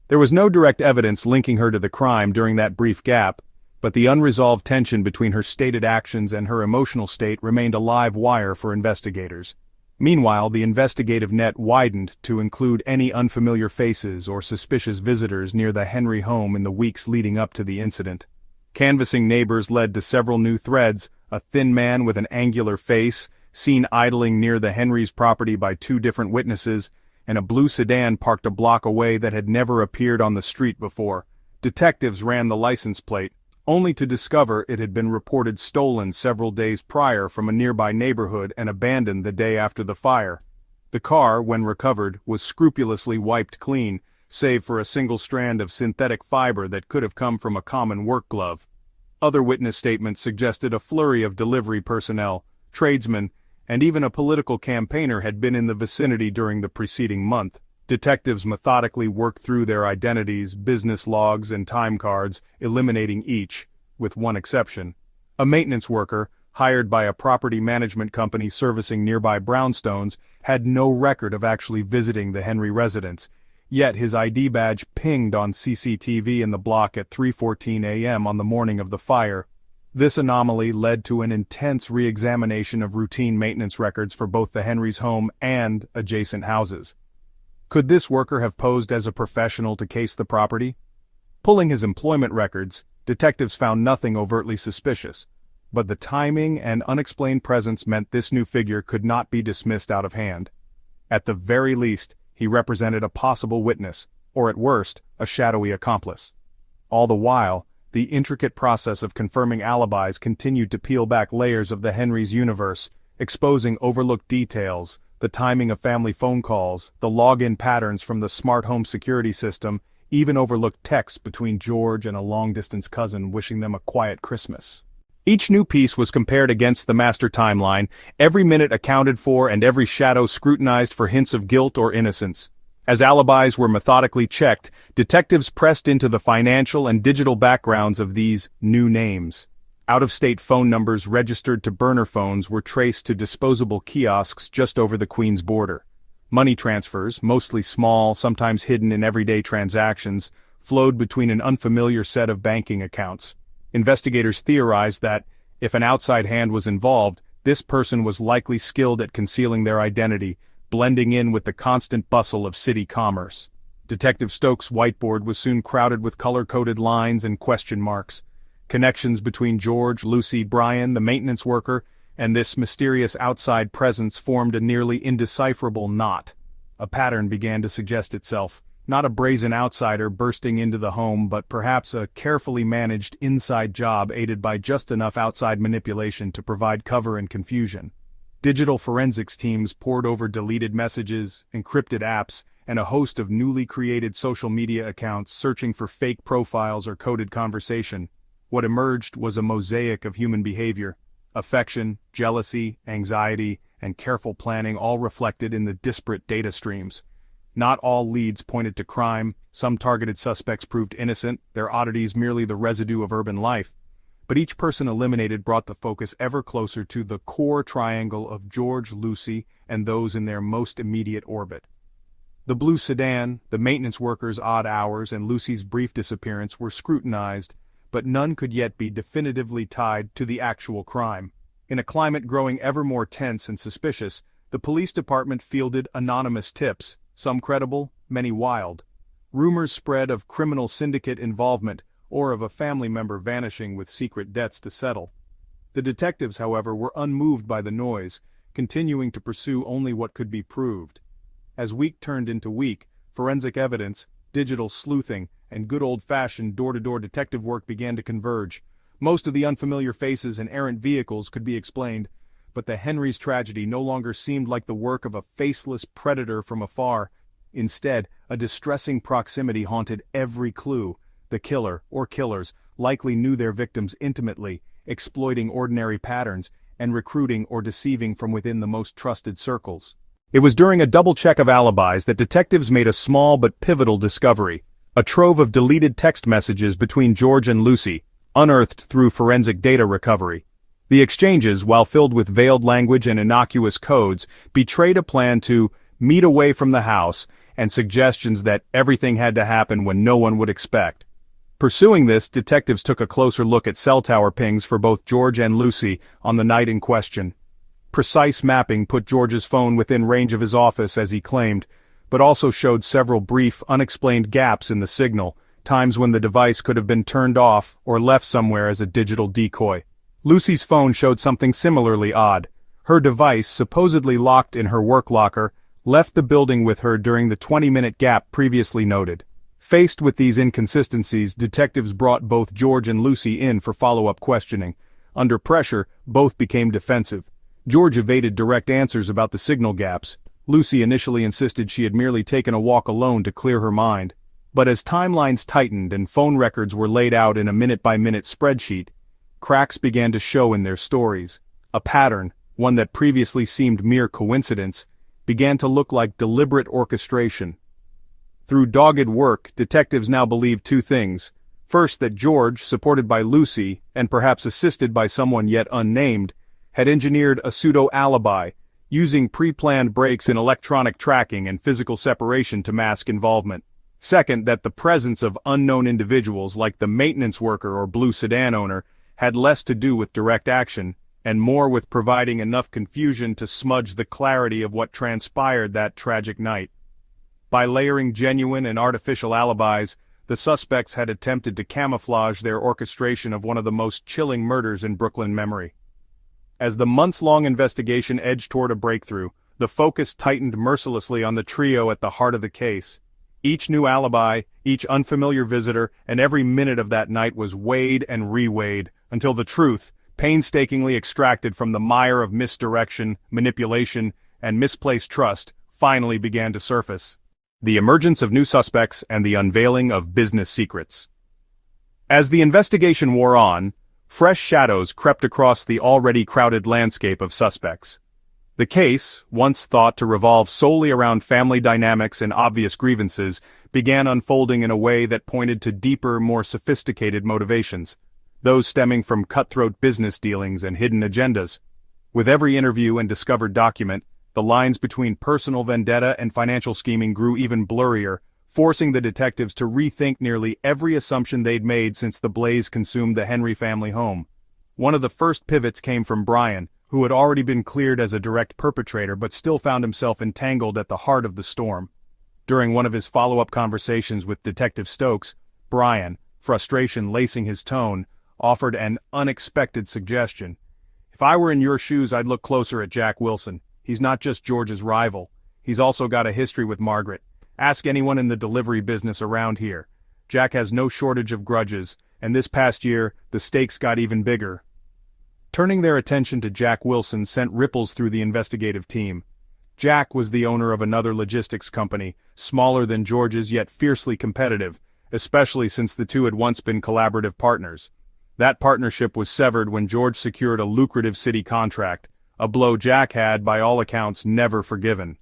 There was no direct evidence linking her to the crime during that brief gap, but the unresolved tension between her stated actions and her emotional state remained a live wire for investigators. Meanwhile, the investigative net widened to include any unfamiliar faces or suspicious visitors near the Henry home in the weeks leading up to the incident. Canvassing neighbors led to several new threads: a thin man with an angular face, seen idling near the Henrys' property by two different witnesses, and a blue sedan parked a block away that had never appeared on the street before. Detectives ran the license plate, only to discover it had been reported stolen several days prior from a nearby neighborhood and abandoned the day after the fire. The car, when recovered, was scrupulously wiped clean, save for a single strand of synthetic fiber that could have come from a common work glove. Other witness statements suggested a flurry of delivery personnel, tradesmen, and even a political campaigner had been in the vicinity during the preceding month. Detectives methodically worked through their identities, business logs, and time cards, eliminating each, with one exception. A maintenance worker, hired by a property management company servicing nearby brownstones, had no record of actually visiting the Henry residence, yet his ID badge pinged on CCTV in the block at 3:14 a.m. on the morning of the fire. This anomaly led to an intense re-examination of routine maintenance records for both the Henrys' home and adjacent houses. Could this worker have posed as a professional to case the property? Pulling his employment records, detectives found nothing overtly suspicious, but the timing and unexplained presence meant this new figure could not be dismissed out of hand. At the very least, he represented a possible witness, or at worst, a shadowy accomplice. All the while, the intricate process of confirming alibis continued to peel back layers of the Henrys' universe, exposing overlooked details, the timing of family phone calls, the login patterns from the smart home security system, even overlooked texts between George and a long-distance cousin wishing them a quiet Christmas. Each new piece was compared against the master timeline, every minute accounted for and every shadow scrutinized for hints of guilt or innocence. As alibis were methodically checked, detectives pressed into the financial and digital backgrounds of these new names. Out-of-state phone numbers registered to burner phones were traced to disposable kiosks just over the Queen's border. Money transfers, mostly small, sometimes hidden in everyday transactions, flowed between an unfamiliar set of banking accounts. Investigators theorized that, if an outside hand was involved, this person was likely skilled at concealing their identity, blending in with the constant bustle of city commerce. Detective Stokes' whiteboard was soon crowded with color-coded lines and question marks. Connections between George, Lucy, Brian, the maintenance worker, and this mysterious outside presence formed a nearly indecipherable knot. A pattern began to suggest itself. Not a brazen outsider bursting into the home, but perhaps a carefully managed inside job aided by just enough outside manipulation to provide cover and confusion. Digital forensics teams pored over deleted messages, encrypted apps, and a host of newly created social media accounts searching for fake profiles or coded conversation. What emerged was a mosaic of human behavior. Affection, jealousy, anxiety, and careful planning all reflected in the disparate data streams. Not all leads pointed to crime, some targeted suspects proved innocent, their oddities merely the residue of urban life. But each person eliminated brought the focus ever closer to the core triangle of George, Lucy, and those in their most immediate orbit. The blue sedan, the maintenance worker's odd hours, and Lucy's brief disappearance were scrutinized, but none could yet be definitively tied to the actual crime. In a climate growing ever more tense and suspicious, the police department fielded anonymous tips, some credible, many wild. Rumors spread of criminal syndicate involvement, or of a family member vanishing with secret debts to settle. The detectives, however, were unmoved by the noise, continuing to pursue only what could be proved. As week turned into week, forensic evidence, digital sleuthing, and good old-fashioned door-to-door detective work began to converge. Most of the unfamiliar faces and errant vehicles could be explained, but the Henrys' tragedy no longer seemed like the work of a faceless predator from afar. Instead, a distressing proximity haunted every clue. The killer, or killers, likely knew their victims intimately, exploiting ordinary patterns, and recruiting or deceiving from within the most trusted circles. It was during a double check of alibis that detectives made a small but pivotal discovery: a trove of deleted text messages between George and Lucy, unearthed through forensic data recovery. The exchanges, while filled with veiled language and innocuous codes, betrayed a plan to meet away from the house and suggestions that everything had to happen when no one would expect. Pursuing this, detectives took a closer look at cell tower pings for both George and Lucy on the night in question. Precise mapping put George's phone within range of his office as he claimed, but also showed several brief, unexplained gaps in the signal, times when the device could have been turned off or left somewhere as a digital decoy. Lucy's phone showed something similarly odd. Her device, supposedly locked in her work locker, left the building with her during the 20-minute gap previously noted. Faced with these inconsistencies, detectives brought both George and Lucy in for follow-up questioning. Under pressure, both became defensive. George evaded direct answers about the signal gaps. Lucy initially insisted she had merely taken a walk alone to clear her mind. But as timelines tightened and phone records were laid out in a minute-by-minute spreadsheet, cracks began to show in their stories. A pattern, one that previously seemed mere coincidence, began to look like deliberate orchestration. Through dogged work, detectives now believed two things. First, that George, supported by Lucy, and perhaps assisted by someone yet unnamed, had engineered a pseudo-alibi, using pre-planned breaks in electronic tracking and physical separation to mask involvement. Second, that the presence of unknown individuals like the maintenance worker or blue sedan owner had less to do with direct action, and more with providing enough confusion to smudge the clarity of what transpired that tragic night. By layering genuine and artificial alibis, the suspects had attempted to camouflage their orchestration of one of the most chilling murders in Brooklyn memory. As the months-long investigation edged toward a breakthrough, the focus tightened mercilessly on the trio at the heart of the case. Each new alibi, each unfamiliar visitor, and every minute of that night was weighed and reweighed, until the truth, painstakingly extracted from the mire of misdirection, manipulation, and misplaced trust, finally began to surface. The emergence of new suspects and the unveiling of business secrets. As the investigation wore on, fresh shadows crept across the already crowded landscape of suspects. The case, once thought to revolve solely around family dynamics and obvious grievances, began unfolding in a way that pointed to deeper, more sophisticated motivations, those stemming from cutthroat business dealings and hidden agendas. With every interview and discovered document, the lines between personal vendetta and financial scheming grew even blurrier, forcing the detectives to rethink nearly every assumption they'd made since the blaze consumed the Henry family home. One of the first pivots came from Brian, who had already been cleared as a direct perpetrator but still found himself entangled at the heart of the storm. During one of his follow-up conversations with Detective Stokes, Brian, frustration lacing his tone, offered an unexpected suggestion. "If I were in your shoes, I'd look closer at Jack Wilson. He's not just George's rival. He's also got a history with Margaret. Ask anyone in the delivery business around here. Jack has no shortage of grudges, and this past year, the stakes got even bigger." Turning their attention to Jack Wilson sent ripples through the investigative team. Jack was the owner of another logistics company, smaller than George's yet fiercely competitive, especially since the two had once been collaborative partners. That partnership was severed when George secured a lucrative city contract, a blow Jack had, by all accounts, never forgiven.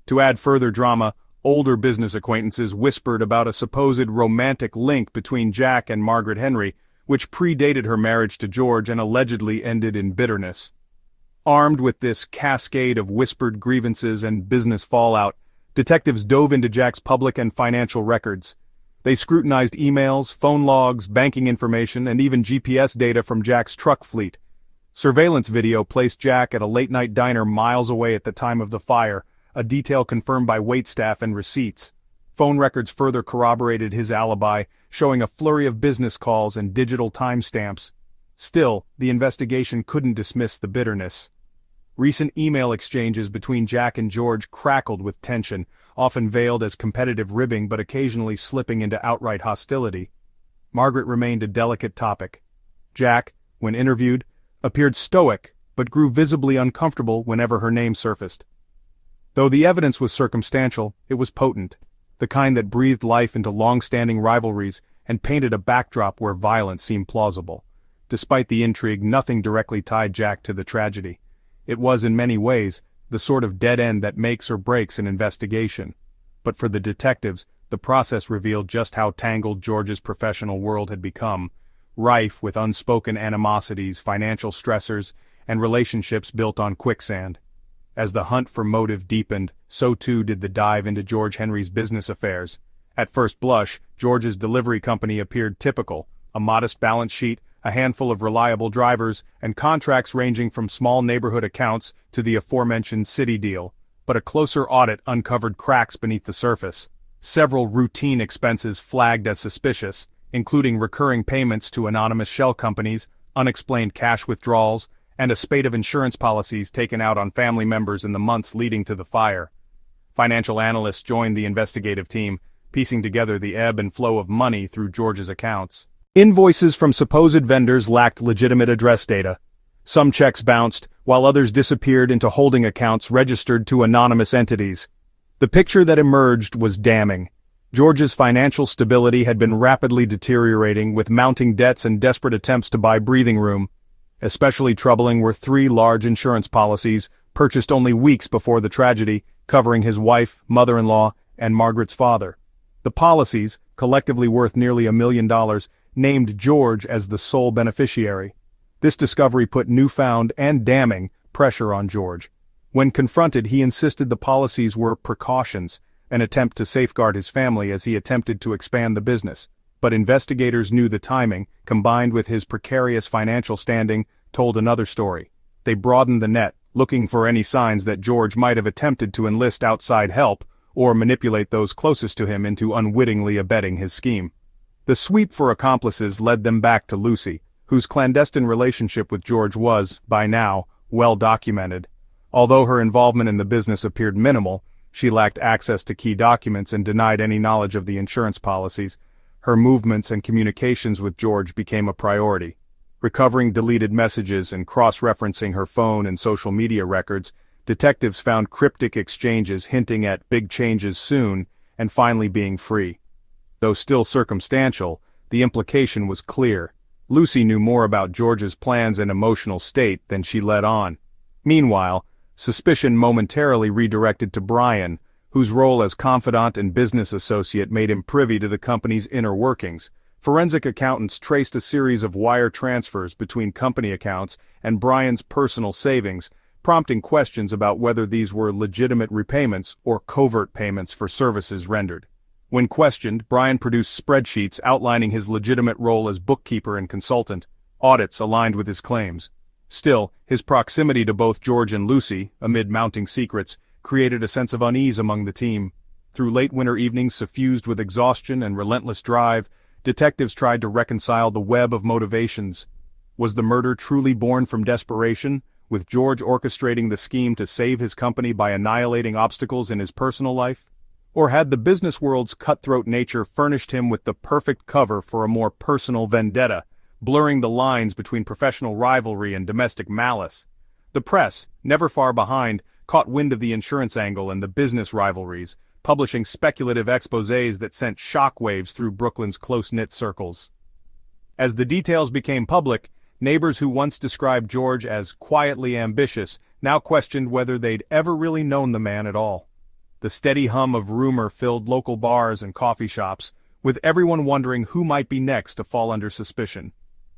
To add further drama, older business acquaintances whispered about a supposed romantic link between Jack and Margaret Henry, which predated her marriage to George and allegedly ended in bitterness. Armed with this cascade of whispered grievances and business fallout, detectives dove into Jack's public and financial records. They scrutinized emails, phone logs, banking information, and even GPS data from Jack's truck fleet. Surveillance video placed Jack at a late-night diner miles away at the time of the fire, a detail confirmed by waitstaff and receipts. Phone records further corroborated his alibi, showing a flurry of business calls and digital timestamps. Still, the investigation couldn't dismiss the bitterness. Recent email exchanges between Jack and George crackled with tension, often veiled as competitive ribbing but occasionally slipping into outright hostility. Margaret remained a delicate topic. Jack, when interviewed, appeared stoic but grew visibly uncomfortable whenever her name surfaced. Though the evidence was circumstantial, it was potent, the kind that breathed life into long-standing rivalries and painted a backdrop where violence seemed plausible. Despite the intrigue, nothing directly tied Jack to the tragedy. It was, in many ways, the sort of dead end that makes or breaks an investigation. But for the detectives, the process revealed just how tangled George's professional world had become, rife with unspoken animosities, financial stressors, and relationships built on quicksand. As the hunt for motive deepened, so too did the dive into George Henry's business affairs. At first blush, George's delivery company appeared typical: a modest balance sheet, a handful of reliable drivers, and contracts ranging from small neighborhood accounts to the aforementioned city deal. But a closer audit uncovered cracks beneath the surface. Several routine expenses flagged as suspicious, including recurring payments to anonymous shell companies, unexplained cash withdrawals, and a spate of insurance policies taken out on family members in the months leading to the fire. Financial analysts joined the investigative team, piecing together the ebb and flow of money through George's accounts. Invoices from supposed vendors lacked legitimate address data. Some checks bounced, while others disappeared into holding accounts registered to anonymous entities. The picture that emerged was damning. George's financial stability had been rapidly deteriorating, with mounting debts and desperate attempts to buy breathing room. Especially troubling were 3 large insurance policies, purchased only weeks before the tragedy, covering his wife, mother-in-law, and Margaret's father. The policies, collectively worth nearly $1 million, named George as the sole beneficiary. This discovery put newfound and damning pressure on George. When confronted, he insisted the policies were precautions, an attempt to safeguard his family as he attempted to expand the business. But investigators knew the timing, combined with his precarious financial standing, told another story. They broadened the net, looking for any signs that George might have attempted to enlist outside help or manipulate those closest to him into unwittingly abetting his scheme. The sweep for accomplices led them back to Lucy, whose clandestine relationship with George was, by now, well documented. Although her involvement in the business appeared minimal, she lacked access to key documents and denied any knowledge of the insurance policies. Her movements and communications with George became a priority. Recovering deleted messages and cross-referencing her phone and social media records, detectives found cryptic exchanges hinting at big changes soon and finally being free. Though still circumstantial, the implication was clear. Lucy knew more about George's plans and emotional state than she let on. Meanwhile, suspicion momentarily redirected to Brian, whose role as confidant and business associate made him privy to the company's inner workings. Forensic accountants traced a series of wire transfers between company accounts and Brian's personal savings, prompting questions about whether these were legitimate repayments or covert payments for services rendered. When questioned, Brian produced spreadsheets outlining his legitimate role as bookkeeper and consultant. Audits aligned with his claims. Still, his proximity to both George and Lucy, amid mounting secrets, created a sense of unease among the team. Through late winter evenings suffused with exhaustion and relentless drive, detectives tried to reconcile the web of motivations. Was the murder truly born from desperation, with George orchestrating the scheme to save his company by annihilating obstacles in his personal life? Or had the business world's cutthroat nature furnished him with the perfect cover for a more personal vendetta, blurring the lines between professional rivalry and domestic malice? The press, never far behind, caught wind of the insurance angle and the business rivalries, publishing speculative exposés that sent shockwaves through Brooklyn's close-knit circles. As the details became public, neighbors who once described George as quietly ambitious now questioned whether they'd ever really known the man at all. The steady hum of rumor filled local bars and coffee shops, with everyone wondering who might be next to fall under suspicion.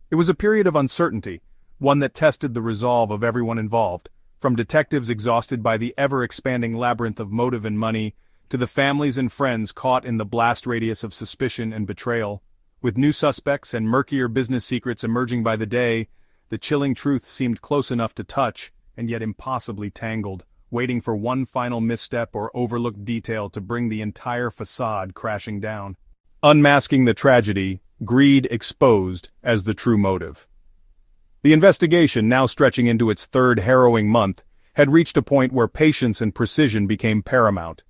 It was a period of uncertainty, one that tested the resolve of everyone involved, from detectives exhausted by the ever-expanding labyrinth of motive and money, to the families and friends caught in the blast radius of suspicion and betrayal. With new suspects and murkier business secrets emerging by the day, the chilling truth seemed close enough to touch, and yet impossibly tangled, waiting for one final misstep or overlooked detail to bring the entire facade crashing down. Unmasking the tragedy, greed exposed as the true motive. The investigation, now stretching into its 3rd harrowing month, had reached a point where patience and precision became paramount.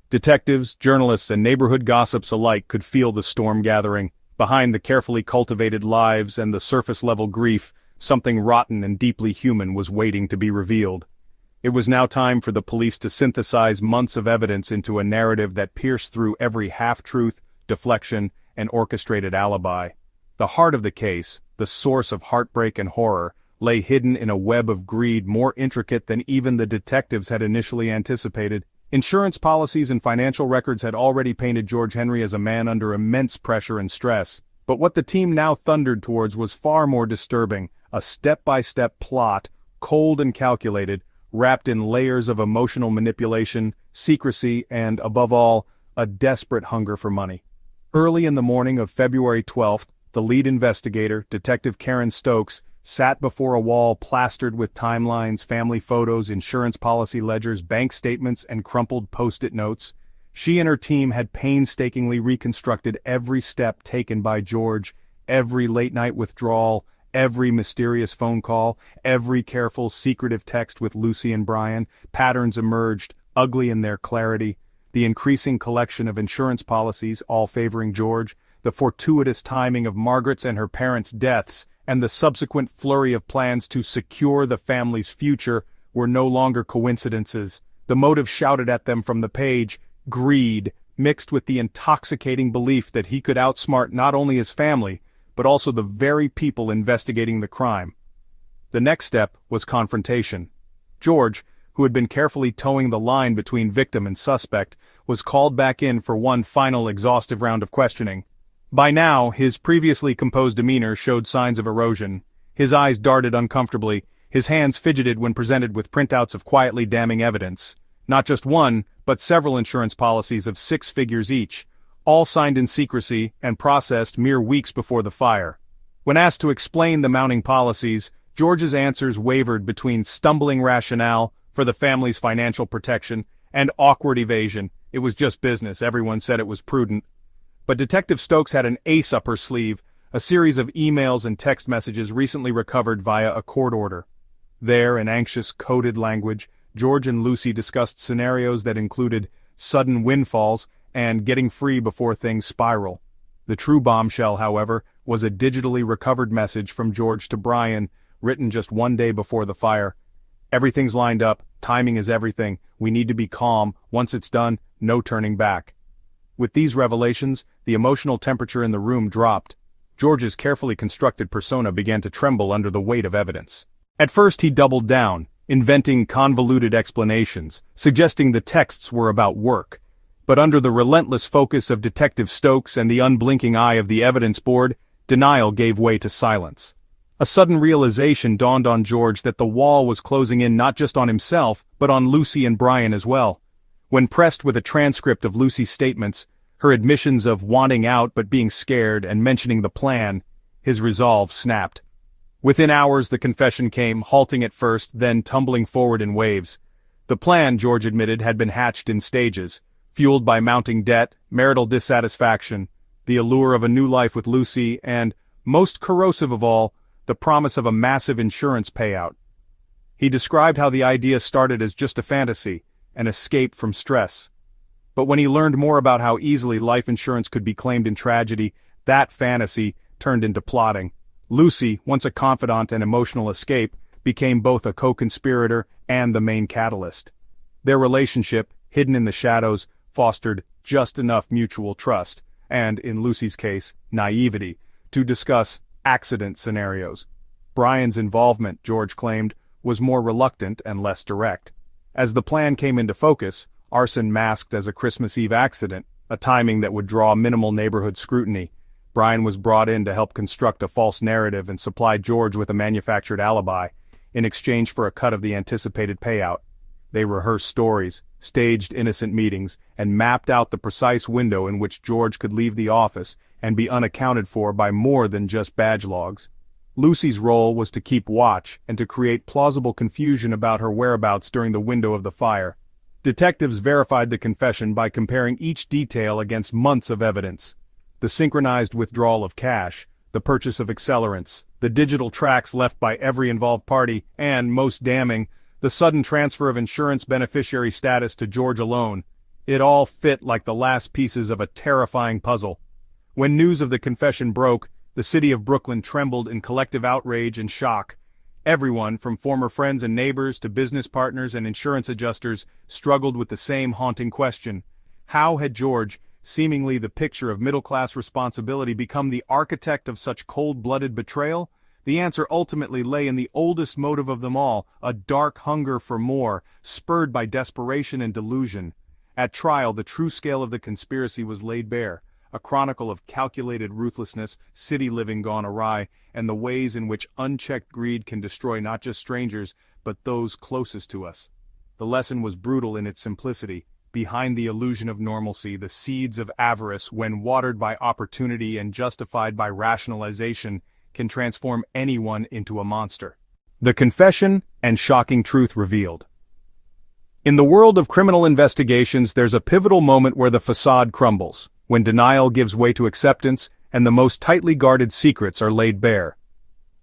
Detectives, journalists, and neighborhood gossips alike could feel the storm gathering. Behind the carefully cultivated lives and the surface-level grief, something rotten and deeply human was waiting to be revealed. It was now time for the police to synthesize months of evidence into a narrative that pierced through every half-truth, deflection, and orchestrated alibi. The heart of the case, the source of heartbreak and horror, lay hidden in a web of greed more intricate than even the detectives had initially anticipated. Insurance policies and financial records had already painted George Henry as a man under immense pressure and stress, but what the team now thundered towards was far more disturbing, a step-by-step plot, cold and calculated, wrapped in layers of emotional manipulation, secrecy, and, above all, a desperate hunger for money. Early in the morning of February 12th, the lead investigator, Detective Karen Stokes, sat before a wall plastered with timelines, family photos, insurance policy ledgers, bank statements, and crumpled post-it notes. She and her team had painstakingly reconstructed every step taken by George, every late-night withdrawal, every mysterious phone call, every careful, secretive text with Lucy and Brian. Patterns emerged, ugly in their clarity. The increasing collection of insurance policies, all favoring George, the fortuitous timing of Margaret's and her parents' deaths, and the subsequent flurry of plans to secure the family's future were no longer coincidences. The motive shouted at them from the page, greed, mixed with the intoxicating belief that he could outsmart not only his family, but also the very people investigating the crime. The next step was confrontation. George, who had been carefully towing the line between victim and suspect, was called back in for one final exhaustive round of questioning. By now, his previously composed demeanor showed signs of erosion. His eyes darted uncomfortably, his hands fidgeted when presented with printouts of quietly damning evidence. Not just one, but several insurance policies of 6 figures each, all signed in secrecy and processed mere weeks before the fire. When asked to explain the mounting policies, George's answers wavered between stumbling rationale for the family's financial protection and awkward evasion. It was just business, everyone said it was prudent. But Detective Stokes had an ace up her sleeve, a series of emails and text messages recently recovered via a court order. There, in anxious, coded language, George and Lucy discussed scenarios that included sudden windfalls and getting free before things spiral. The true bombshell, however, was a digitally recovered message from George to Brian, written just one day before the fire. "Everything's lined up, timing is everything, we need to be calm, once it's done, no turning back." With these revelations, the emotional temperature in the room dropped. George's carefully constructed persona began to tremble under the weight of evidence. At first he doubled down, inventing convoluted explanations, suggesting the texts were about work. But under the relentless focus of Detective Stokes and the unblinking eye of the evidence board, denial gave way to silence. A sudden realization dawned on George that the wall was closing in not just on himself, but on Lucy and Brian as well. When pressed with a transcript of Lucy's statements, her admissions of wanting out but being scared and mentioning the plan, his resolve snapped. Within hours the confession came, halting at first, then tumbling forward in waves. The plan, George admitted, had been hatched in stages, fueled by mounting debt, marital dissatisfaction, the allure of a new life with Lucy, and, most corrosive of all, the promise of a massive insurance payout. He described how the idea started as just a fantasy, an escape from stress. But when he learned more about how easily life insurance could be claimed in tragedy, that fantasy turned into plotting. Lucy, once a confidant and emotional escape, became both a co-conspirator and the main catalyst. Their relationship, hidden in the shadows, fostered just enough mutual trust, and, in Lucy's case, naivety, to discuss accident scenarios. Brian's involvement, George claimed, was more reluctant and less direct. As the plan came into focus, arson masked as a Christmas Eve accident, a timing that would draw minimal neighborhood scrutiny, Brian was brought in to help construct a false narrative and supply George with a manufactured alibi, in exchange for a cut of the anticipated payout. They rehearsed stories, staged innocent meetings, and mapped out the precise window in which George could leave the office and be unaccounted for by more than just badge logs. Lucy's role was to keep watch and to create plausible confusion about her whereabouts during the window of the fire. Detectives verified the confession by comparing each detail against months of evidence. The synchronized withdrawal of cash, the purchase of accelerants, the digital tracks left by every involved party, and, most damning, the sudden transfer of insurance beneficiary status to George alone. It all fit like the last pieces of a terrifying puzzle. When news of the confession broke, the city of Brooklyn trembled in collective outrage and shock. Everyone, from former friends and neighbors to business partners and insurance adjusters, struggled with the same haunting question. How had George, seemingly the picture of middle-class responsibility, become the architect of such cold-blooded betrayal? The answer ultimately lay in the oldest motive of them all, a dark hunger for more, spurred by desperation and delusion. At trial, the true scale of the conspiracy was laid bare, a chronicle of calculated ruthlessness, city living gone awry, and the ways in which unchecked greed can destroy not just strangers, but those closest to us. The lesson was brutal in its simplicity. Behind the illusion of normalcy, the seeds of avarice, when watered by opportunity and justified by rationalization, can transform anyone into a monster. The confession and shocking truth revealed. In the world of criminal investigations, there's a pivotal moment where the facade crumbles, when denial gives way to acceptance, and the most tightly guarded secrets are laid bare.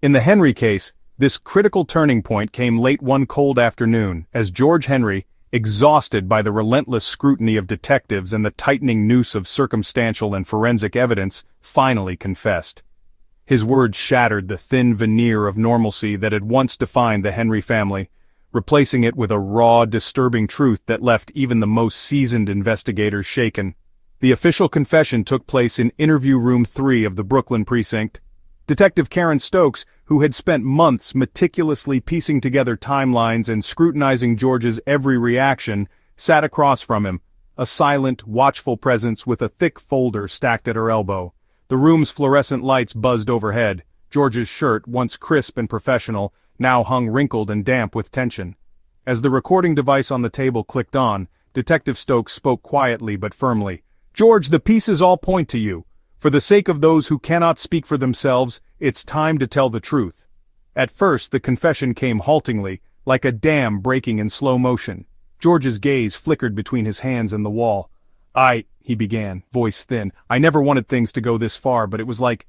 In the Henry case, this critical turning point came late one cold afternoon, as George Henry, exhausted by the relentless scrutiny of detectives and the tightening noose of circumstantial and forensic evidence, finally confessed. His words shattered the thin veneer of normalcy that had once defined the Henry family, replacing it with a raw, disturbing truth that left even the most seasoned investigators shaken. The official confession took place in interview room 3 of the Brooklyn precinct. Detective Karen Stokes, who had spent months meticulously piecing together timelines and scrutinizing George's every reaction, sat across from him, a silent, watchful presence with a thick folder stacked at her elbow. The room's fluorescent lights buzzed overhead. George's shirt, once crisp and professional, now hung wrinkled and damp with tension. As the recording device on the table clicked on, Detective Stokes spoke quietly but firmly. "George, the pieces all point to you. For the sake of those who cannot speak for themselves, it's time to tell the truth." At first, the confession came haltingly, like a dam breaking in slow motion. George's gaze flickered between his hands and the wall. He began, voice thin. "I never wanted things to go this far, but it was like,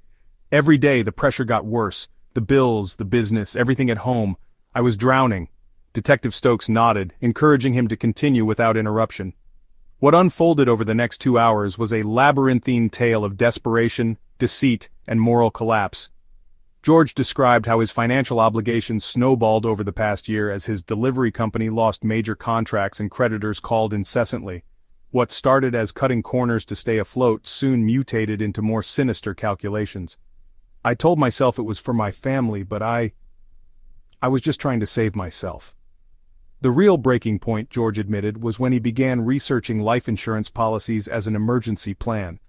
every day the pressure got worse. The bills, the business, everything at home. I was drowning." Detective Stokes nodded, encouraging him to continue without interruption. What unfolded over the next 2 hours was a labyrinthine tale of desperation, deceit, and moral collapse. George described how his financial obligations snowballed over the past year as his delivery company lost major contracts and creditors called incessantly. What started as cutting corners to stay afloat soon mutated into more sinister calculations. "I told myself it was for my family, but I was just trying to save myself." The real breaking point, George admitted, was when he began researching life insurance policies as an emergency plan.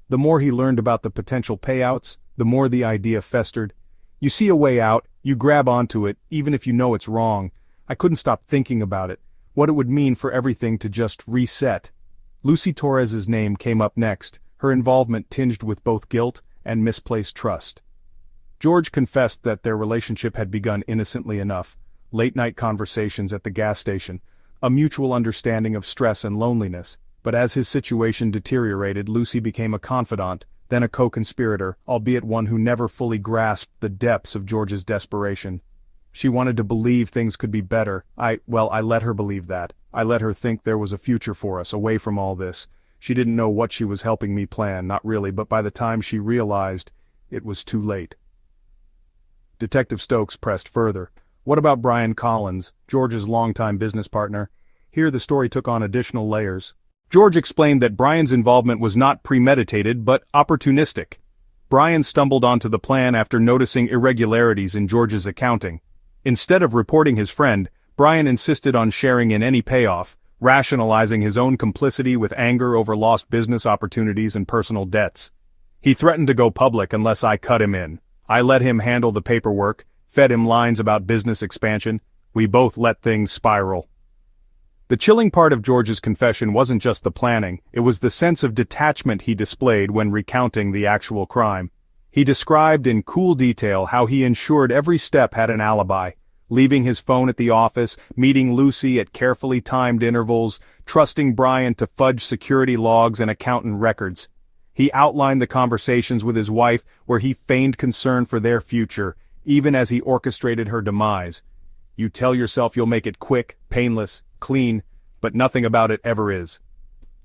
The more he learned about the potential payouts, the more the idea festered. You see a way out, you grab onto it, even if you know it's wrong. I couldn't stop thinking about it, what it would mean for everything to just reset. Lucy Torres's name came up next, her involvement tinged with both guilt and misplaced trust. George confessed that their relationship had begun innocently enough. Late-night conversations at the gas station, a mutual understanding of stress and loneliness. But as his situation deteriorated, Lucy became a confidant, then a co-conspirator, albeit one who never fully grasped the depths of George's desperation. She wanted to believe things could be better. I let her believe that. I let her think there was a future for us, away from all this. She didn't know what she was helping me plan, not really, but by the time she realized, it was too late. Detective Stokes pressed further. What about Brian Collins, George's longtime business partner? Here the story took on additional layers. George explained that Brian's involvement was not premeditated but opportunistic. Brian stumbled onto the plan after noticing irregularities in George's accounting. Instead of reporting his friend, Brian insisted on sharing in any payoff, rationalizing his own complicity with anger over lost business opportunities and personal debts. He threatened to go public unless I cut him in. I let him handle the paperwork, fed him lines about business expansion. We both let things spiral. The chilling part of George's confession wasn't just the planning, it was the sense of detachment he displayed when recounting the actual crime. He described in cool detail how he ensured every step had an alibi, leaving his phone at the office, meeting Lucy at carefully timed intervals, trusting Brian to fudge security logs and accountant records. He outlined the conversations with his wife where he feigned concern for their future, even as he orchestrated her demise. You tell yourself you'll make it quick, painless, clean, but nothing about it ever is.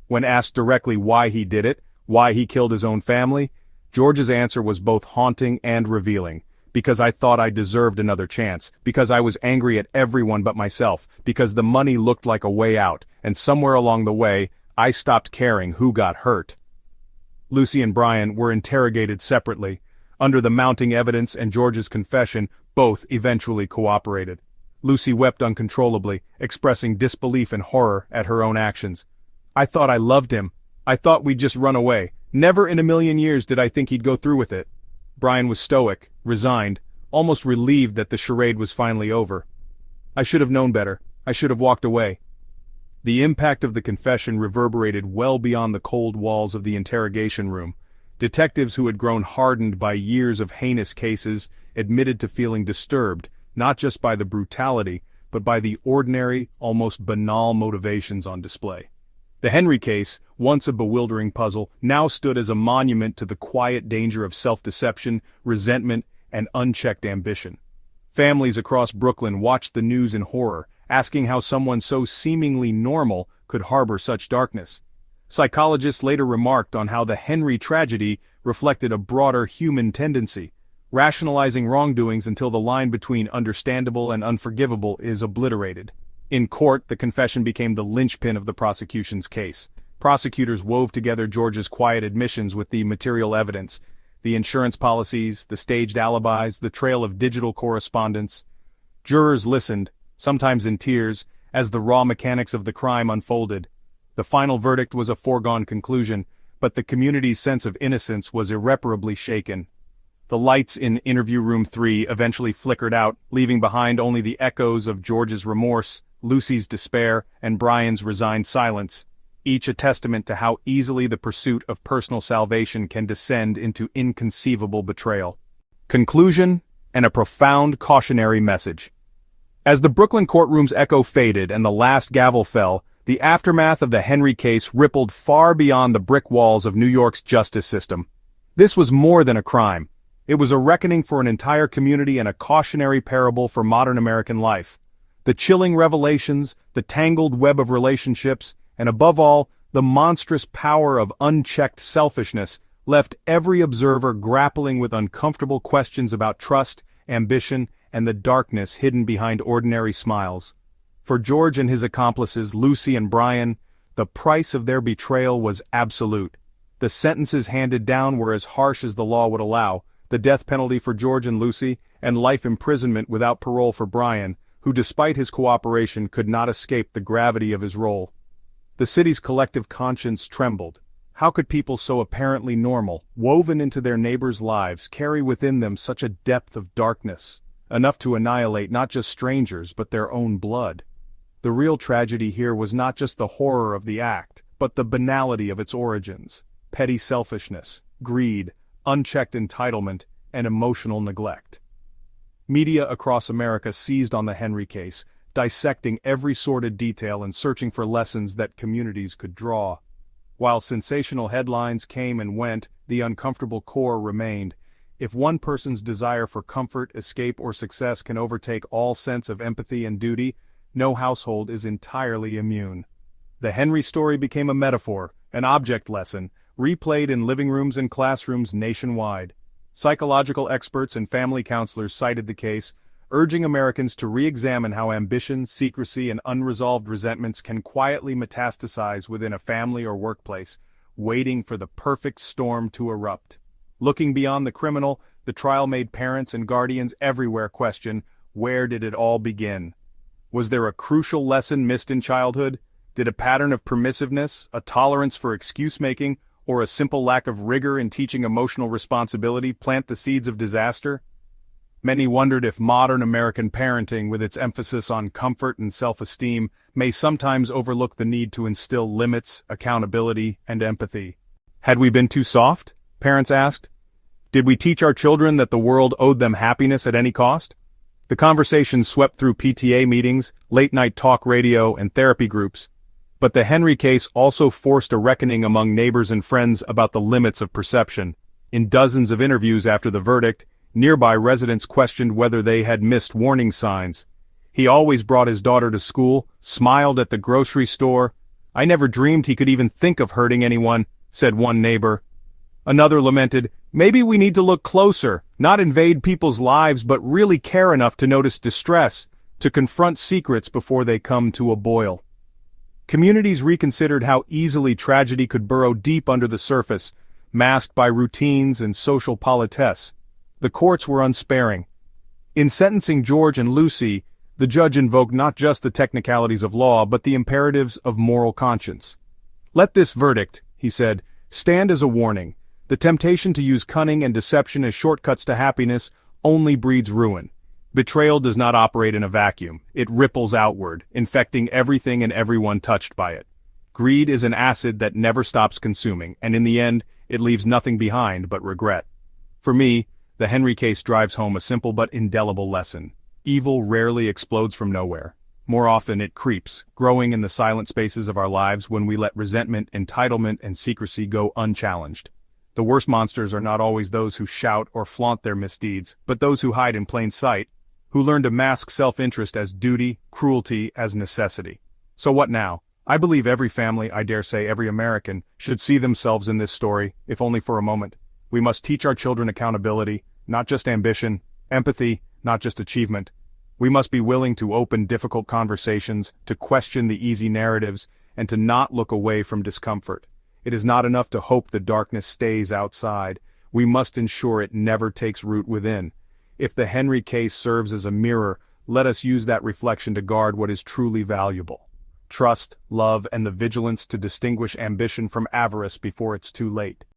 When asked directly why he did it, why he killed his own family, George's answer was both haunting and revealing. Because I thought I deserved another chance, because I was angry at everyone but myself, because the money looked like a way out, and somewhere along the way, I stopped caring who got hurt. Lucy and Brian were interrogated separately. Under the mounting evidence and George's confession, both eventually cooperated. Lucy wept uncontrollably, expressing disbelief and horror at her own actions. "I thought I loved him. I thought we'd just run away. Never in a million years did I think he'd go through with it." Brian was stoic, resigned, almost relieved that the charade was finally over. "I should have known better. I should have walked away." The impact of the confession reverberated well beyond the cold walls of the interrogation room. Detectives who had grown hardened by years of heinous cases admitted to feeling disturbed, not just by the brutality, but by the ordinary, almost banal motivations on display. The Henry case, once a bewildering puzzle, now stood as a monument to the quiet danger of self-deception, resentment, and unchecked ambition. Families across Brooklyn watched the news in horror, asking how someone so seemingly normal could harbor such darkness. Psychologists later remarked on how the Henry tragedy reflected a broader human tendency, rationalizing wrongdoings until the line between understandable and unforgivable is obliterated. In court, the confession became the linchpin of the prosecution's case. Prosecutors wove together George's quiet admissions with the material evidence, the insurance policies, the staged alibis, the trail of digital correspondence. Jurors listened, sometimes in tears, as the raw mechanics of the crime unfolded. The final verdict was a foregone conclusion, but the community's sense of innocence was irreparably shaken. The lights in Interview Room 3 eventually flickered out, leaving behind only the echoes of George's remorse, Lucy's despair, and Brian's resigned silence, each a testament to how easily the pursuit of personal salvation can descend into inconceivable betrayal. Conclusion, and a profound cautionary message. As the Brooklyn courtroom's echo faded and the last gavel fell, the aftermath of the Henry case rippled far beyond the brick walls of New York's justice system. This was more than a crime. It was a reckoning for an entire community and a cautionary parable for modern American life. The chilling revelations, the tangled web of relationships, and above all, the monstrous power of unchecked selfishness left every observer grappling with uncomfortable questions about trust, ambition, and the darkness hidden behind ordinary smiles. For George and his accomplices, Lucy and Brian, the price of their betrayal was absolute. The sentences handed down were as harsh as the law would allow, the death penalty for George and Lucy, and life imprisonment without parole for Brian, who despite his cooperation could not escape the gravity of his role. The city's collective conscience trembled. How could people so apparently normal, woven into their neighbors' lives, carry within them such a depth of darkness, enough to annihilate not just strangers but their own blood? The real tragedy here was not just the horror of the act, but the banality of its origins: petty selfishness, greed, unchecked entitlement, and emotional neglect. Media across America seized on the Henry case, dissecting every sordid detail and searching for lessons that communities could draw. While sensational headlines came and went, the uncomfortable core remained. If one person's desire for comfort, escape, or success can overtake all sense of empathy and duty, no household is entirely immune. The Henry story became a metaphor, an object lesson, replayed in living rooms and classrooms nationwide. Psychological experts and family counselors cited the case, urging Americans to re-examine how ambition, secrecy, and unresolved resentments can quietly metastasize within a family or workplace, waiting for the perfect storm to erupt. Looking beyond the criminal, the trial made parents and guardians everywhere question, where did it all begin? Was there a crucial lesson missed in childhood? Did a pattern of permissiveness, a tolerance for excuse-making, or a simple lack of rigor in teaching emotional responsibility plant the seeds of disaster? Many wondered if modern American parenting, with its emphasis on comfort and self-esteem, may sometimes overlook the need to instill limits, accountability, and empathy. Had we been too soft? Parents asked. Did we teach our children that the world owed them happiness at any cost? The conversation swept through PTA meetings, late-night talk radio, and therapy groups. But the Henry case also forced a reckoning among neighbors and friends about the limits of perception. In dozens of interviews after the verdict, nearby residents questioned whether they had missed warning signs. He always brought his daughter to school, smiled at the grocery store. "I never dreamed he could even think of hurting anyone," said one neighbor. Another lamented, "Maybe we need to look closer, not invade people's lives but really care enough to notice distress, to confront secrets before they come to a boil." Communities reconsidered how easily tragedy could burrow deep under the surface, masked by routines and social politesse. The courts were unsparing. In sentencing George and Lucy, the judge invoked not just the technicalities of law but the imperatives of moral conscience. "Let this verdict," he said, "stand as a warning. The temptation to use cunning and deception as shortcuts to happiness only breeds ruin. Betrayal does not operate in a vacuum. It ripples outward, infecting everything and everyone touched by it. Greed is an acid that never stops consuming, and in the end, it leaves nothing behind but regret." For me, the Henry case drives home a simple but indelible lesson. Evil rarely explodes from nowhere. More often it creeps, growing in the silent spaces of our lives when we let resentment, entitlement, and secrecy go unchallenged. The worst monsters are not always those who shout or flaunt their misdeeds, but those who hide in plain sight, who learn to mask self-interest as duty, cruelty as necessity. So what now? I believe every family, I dare say every American, should see themselves in this story, if only for a moment. We must teach our children accountability, not just ambition, empathy, not just achievement. We must be willing to open difficult conversations, to question the easy narratives, and to not look away from discomfort. It is not enough to hope the darkness stays outside. We must ensure it never takes root within. If the Henry case serves as a mirror, let us use that reflection to guard what is truly valuable: trust, love, and the vigilance to distinguish ambition from avarice before it's too late.